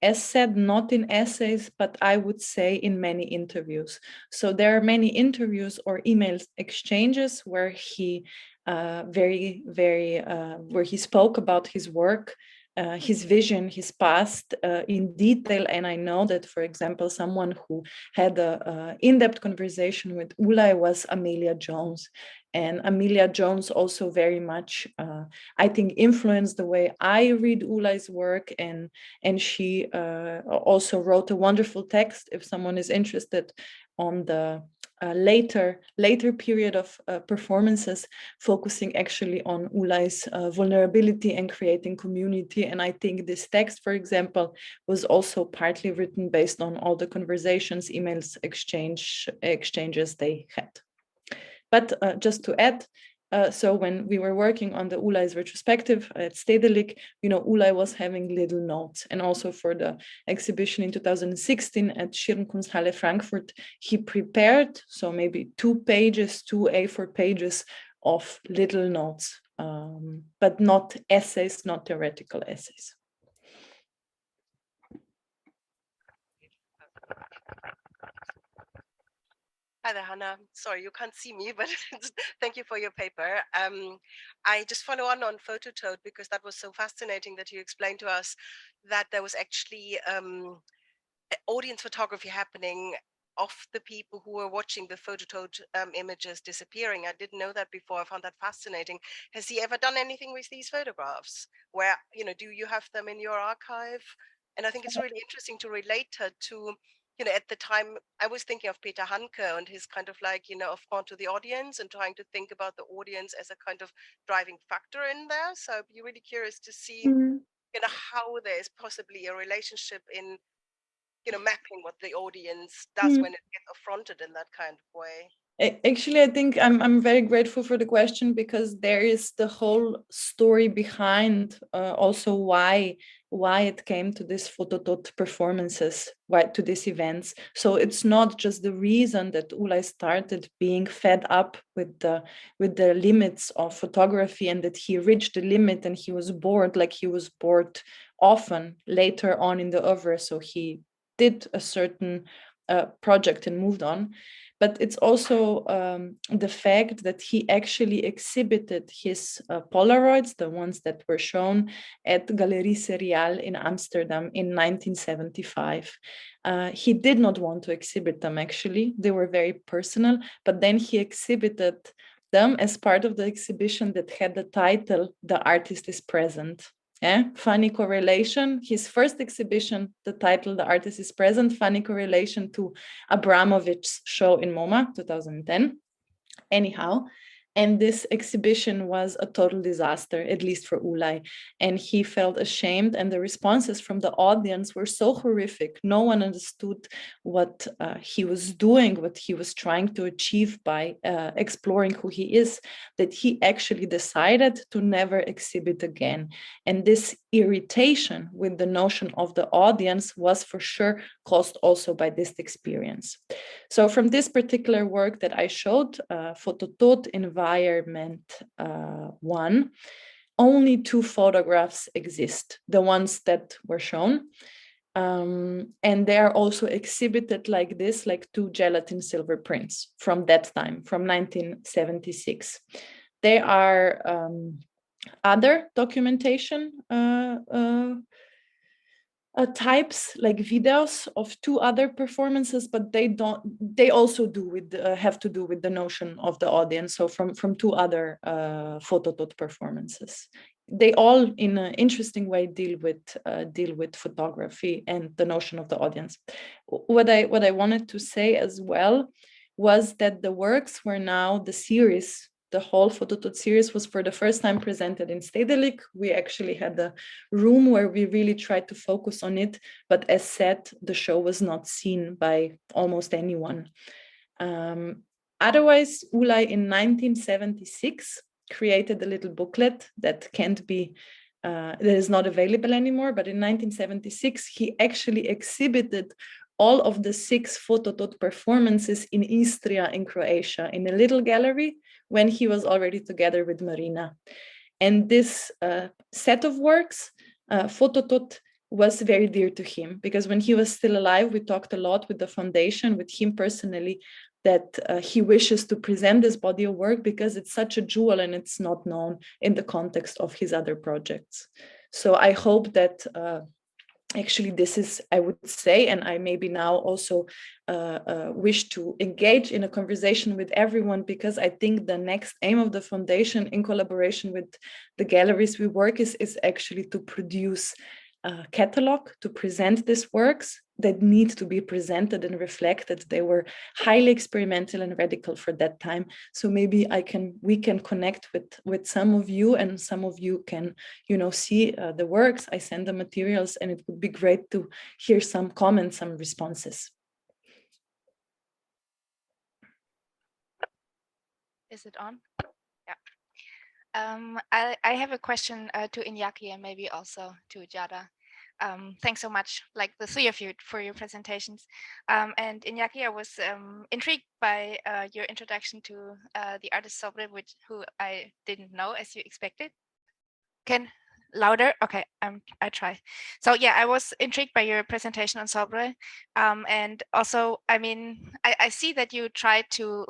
as said, not in essays, but I would say in many interviews. So there are many interviews or email exchanges where he where he spoke about his work, his vision, his past in detail. And I know that, for example, someone who had an in-depth conversation with Ulay was Amelia Jones. And Amelia Jones also very much, I think, influenced the way I read Ulay's work. And she also wrote a wonderful text, if someone is interested, on the later period of performances, focusing actually on Ulay's vulnerability and creating community. And I think this text, for example, was also partly written based on all the conversations, emails, exchanges they had. But just to add, so when we were working on the Ulay's retrospective at Stedelijk, you know, Ulay was having little notes. And also for the exhibition in 2016 at Schirmkunsthalle Frankfurt, he prepared, so maybe 2 pages, 2 A4 pages of little notes, but not essays, not theoretical essays. Hi there, Hannah. Sorry, you can't see me, but thank you for your paper. I just follow on Fototot because that was so fascinating that you explained to us that there was actually audience photography happening of the people who were watching the Fototot images disappearing. I didn't know that before. I found that fascinating. Has he ever done anything with these photographs? Where, you know, do you have them in your archive? And I think it's really interesting to relate her to, you know, at the time, I was thinking of Peter Handke and his kind of like, you know, affront to the audience and trying to think about the audience as a kind of driving factor in there. So I'd be really curious to see, you know, how there's possibly a relationship in, you know, mapping what the audience does when it gets affronted in that kind of way. Actually, I think I'm very grateful for the question, because there is the whole story behind also why it came to this Fototot performances, why to these events. So it's not just the reason that Ulay started being fed up with the limits of photography and that he reached the limit and he was bored, like he was bored often later on in the oeuvre. So he did a certain project and moved on. But it's also the fact that he actually exhibited his Polaroids, the ones that were shown at Galerie Serial in Amsterdam in 1975. He did not want to exhibit them, actually. They were very personal, but then he exhibited them as part of the exhibition that had the title, "The Artist is Present." Yeah, funny correlation. His first exhibition, the title, "The Artist is Present," funny correlation to Abramovich's show in MoMA 2010. Anyhow, And this exhibition was a total disaster, at least for Ulay. And he felt ashamed, and the responses from the audience were so horrific. No one understood what he was doing, what he was trying to achieve by exploring who he is, that he actually decided to never exhibit again. And this irritation with the notion of the audience was for sure caused also by this experience. So from this particular work that I showed, Fototot Environment 1, only 2 photographs exist, the ones that were shown. And they are also exhibited like this, like 2 gelatin silver prints from that time, from 1976. There are other documentation types, like videos of 2 other performances, but they also have to do with the notion of the audience. So from 2 other Fototot performances, they all in an interesting way deal with photography and the notion of the audience. What I wanted to say as well was that the works were now the series. The whole Fototot series was for the first time presented in Stedelijk. We actually had a room where we really tried to focus on it, but as said, the show was not seen by almost anyone. Otherwise, Ulay in 1976 created a little booklet that that is not available anymore, but in 1976, he actually exhibited all of the 6 Fototot performances in Istria in Croatia in a little gallery when he was already together with Marina. And this set of works, Fototot, was very dear to him, because when he was still alive, we talked a lot with the foundation, with him personally, that he wishes to present this body of work because it's such a jewel and it's not known in the context of his other projects. So I hope that actually this is, I would say, and I maybe now also wish to engage in a conversation with everyone, because I think the next aim of the foundation, in collaboration with the galleries we work, is actually to produce a catalog to present these works that need to be presented and reflected. They were highly experimental and radical for that time. So maybe we can connect with some of you, and some of you can, see the works. I send the materials, and it would be great to hear some comments, some responses. Is it on? Yeah. I have a question to Iñaki and maybe also to Giada. Thanks so much, like the 3 of you, for your presentations. And Iñaki, I was intrigued by your introduction to the artist Sobre, who I didn't know, as you expected. Louder? Okay, I try. So yeah, I was intrigued by your presentation on Sobre. And also, I mean, I see that you try to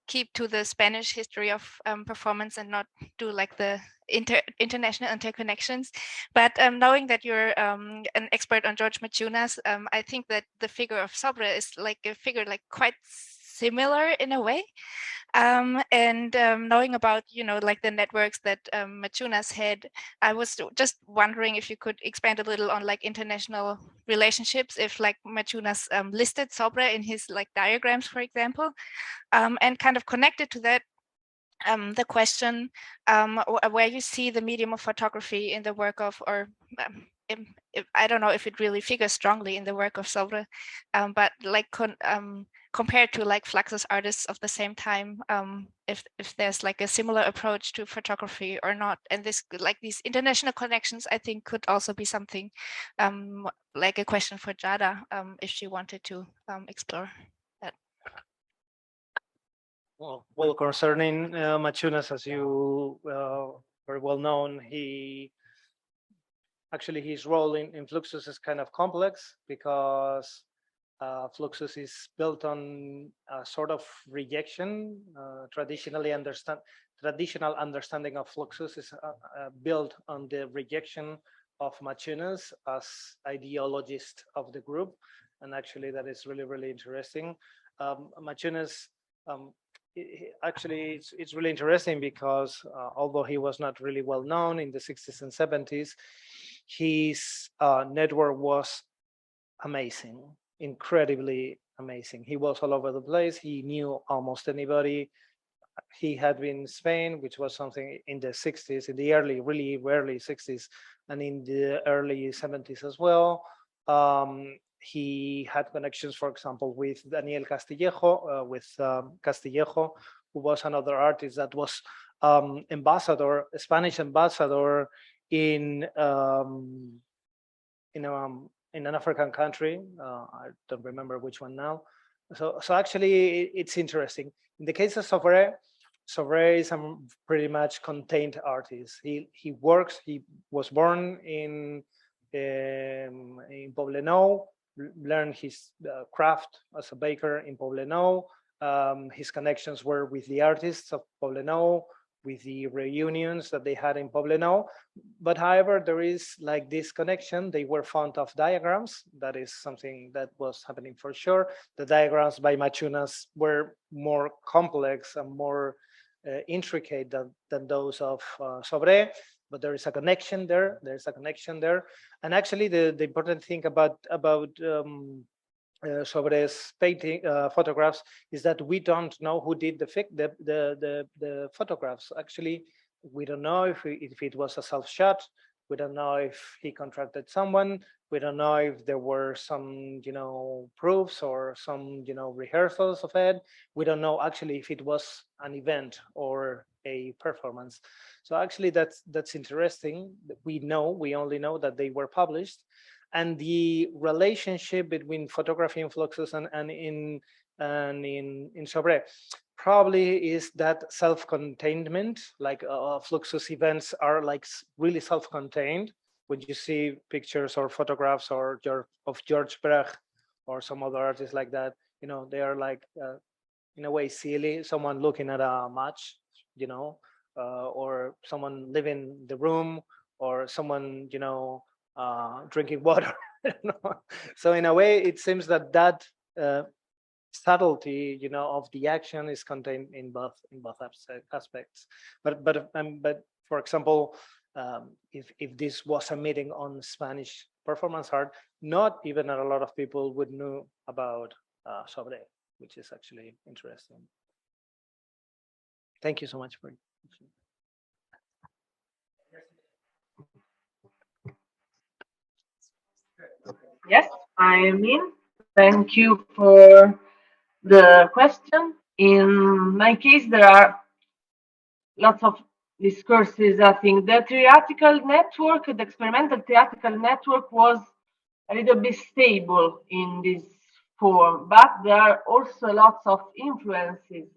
keep to the Spanish history of performance and not do like the international interconnections. But knowing that you're an expert on George Maciunas, I think that the figure of Sobre is like a figure quite similar in a way. And knowing about, like the networks that Maciunas had, I was just wondering if you could expand a little on international relationships, if Maciunas listed Sobre in his diagrams, for example, and kind of connected to that, the question where you see the medium of photography in the work of, or I don't know if it really figures strongly in the work of Sobre, but compared to Fluxus artists of the same time, if there's a similar approach to photography or not. And this these international connections, I think, could also be something like a question for Giada, if she wanted to explore that. Well, concerning Maciunas, as you very well known, his role in Fluxus is kind of complex, because Fluxus is built on a sort of rejection. Traditional understanding of Fluxus is built on the rejection of Maciunas as ideologist of the group, and actually that is really, really interesting. Maciunas, actually, it's really interesting because although he was not really well known in the 60s and 70s, his network was amazing, incredibly amazing. He was all over the place. He knew almost anybody. he had been in Spain, which was something in the 60s, in the really early 60s, and in the early 70s as well. He had connections, for example, with Daniel Castillejo, Castillejo, who was another artist that was ambassador, Spanish ambassador in an African country. I don't remember which one now. So actually, it's interesting. In the case of Sovre, Sovre is a pretty much contained artist. He was born in Poblenou, learned his craft as a baker in Poblenou. His connections were with the artists of Poblenou, with the reunions that they had in Poblenou. But however, there is like this connection. They were fond of diagrams. That is something that was happening for sure. The diagrams by Machunas were more complex and more intricate than those of Sovre, but there is a connection there. There's a connection there. And actually, the important thing about Sobre's painting photographs is that we don't know who did the photographs. Actually, we don't know if it was a self shot. We don't know if he contracted someone. We don't know if there were some, proofs or some, rehearsals of it. We don't know actually if it was an event or a performance. So actually, that's interesting. We only know that they were published, and the relationship between photography in Fluxus and in Sobre probably is that self-containment. Like Fluxus events are like really self-contained. When you see pictures or photographs of George Brecht or some other artists like that, they are like in a way silly. Someone looking at a match, or someone leaving the room, or someone drinking water. So in a way, it seems that subtlety, of the action is contained in both aspects. But for example, if this was a meeting on Spanish performance art, not even a lot of people would know about Sobre, which is actually interesting. Thank you so much for it. Yes, I mean, thank you for the question. In my case, there are lots of discourses. I think the theatrical network, the experimental theatrical network, was a little bit stable in this form, but there are also lots of influences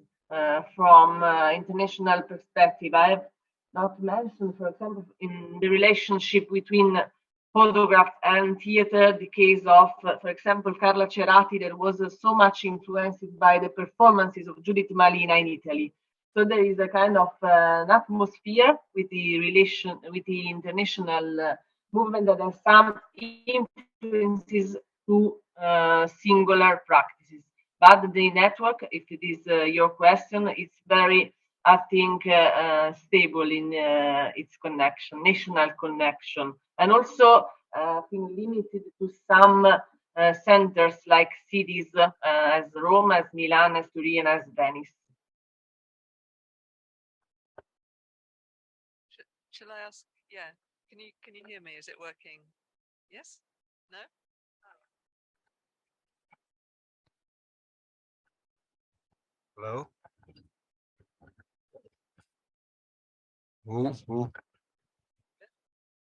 from international perspective. I have not mentioned, for example, in the relationship between photograph and theater, the case of, for example, Carla Cerati, that was so much influenced by the performances of Judith Malina in Italy. So there is a kind of an atmosphere with the international movement that has some influences to singular practices. But the network, if it is your question, it's very, I think, stable in its connection, national connection, and also I think limited to some centers like cities as Rome, as Milan, as Turin, as Venice. Shall I ask? Yeah. Can you hear me? Is it working? Yes? No? Hello?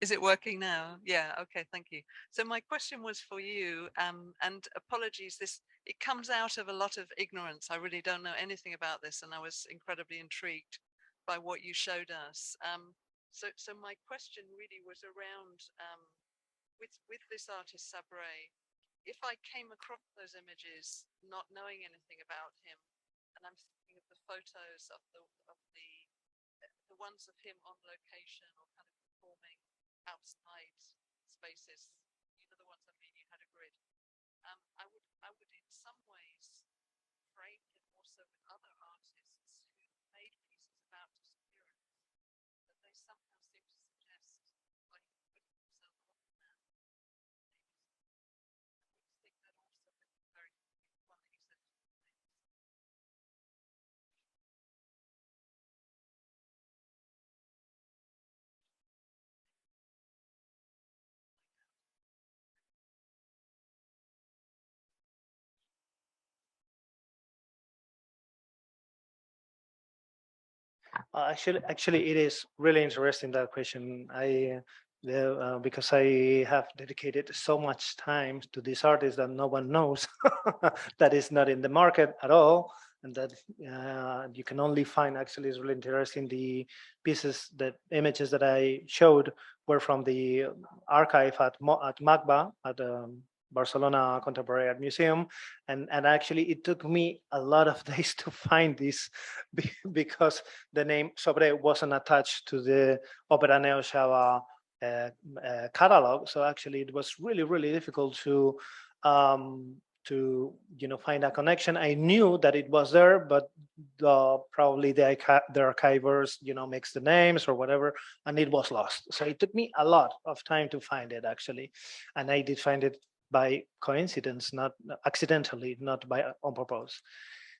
Is it working now? Yeah, okay, thank you. So my question was for you, and apologies, it comes out of a lot of ignorance. I really don't know anything about this, and I was incredibly intrigued by what you showed us. So my question really was around, with this artist Sabre, if I came across those images not knowing anything about him, and I'm thinking of the photos of the ones of him on location or kind of performing outside spaces, the ones I mean, you had a grid. I would in some ways frame him also with other artists who made pieces about disappearance, that they somehow seem to suggest like he put himself on the map. I would think that also very one that you said. Actually, it is really interesting, that question. Because I have dedicated so much time to this artist that no one knows, that is not in the market at all, and that you can only find. Actually, is really interesting. The pieces, the images that I showed were from the archive at MACBA, at Barcelona Contemporary Art Museum, and actually it took me a lot of days to find this because the name Sobre wasn't attached to the Opera Neoshawa catalog. So actually it was really difficult to find a connection. I knew that it was there, but probably the archivers makes the names or whatever, and it was lost. So it took me a lot of time to find it, actually, and I did find it by coincidence, not accidentally, not on purpose.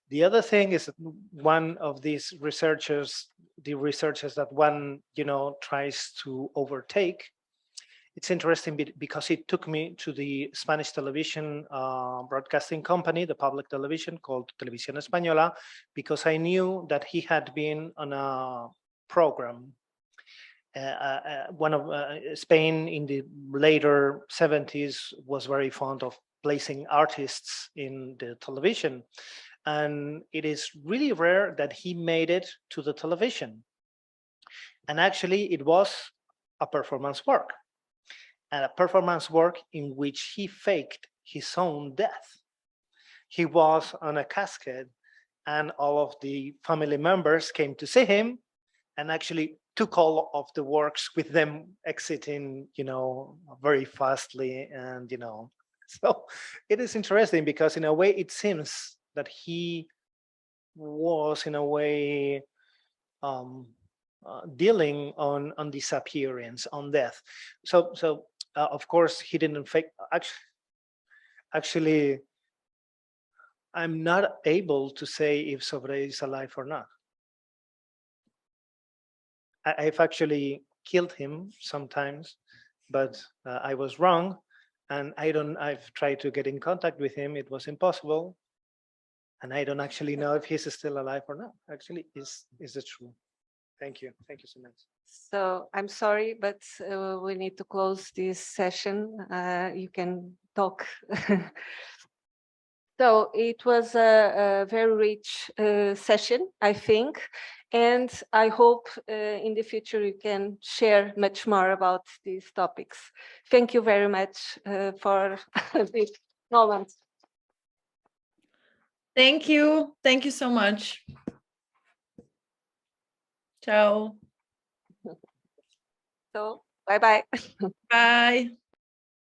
The other thing is one of these researchers, the researchers that one tries to overtake. It's interesting because it took me to the Spanish television broadcasting company, the public television called Televisión Española, because I knew that he had been on a program. One of Spain in the later 70s was very fond of placing artists in the television, and it is really rare that he made it to the television. And actually it was a performance work, and a performance work in which he faked his own death. He was on a casket, and all of the family members came to see him, and actually took all of the works with them exiting, very fastly. And, so it is interesting because in a way it seems that he was in a way dealing on disappearance, on death. So of course he didn't fake. Actually, I'm not able to say if Sobre is alive or not. I've actually killed him sometimes, but I was wrong, and I've tried to get in contact with him. It was impossible, and I don't actually know if he's still alive or not. Actually, is it true? Thank you so much. So I'm sorry, but we need to close this session. You can talk. So it was a very rich session, I think, and I hope in the future you can share much more about these topics. Thank you very much for this moment. Thank you. Thank you so much. Ciao. So, bye-bye. Bye.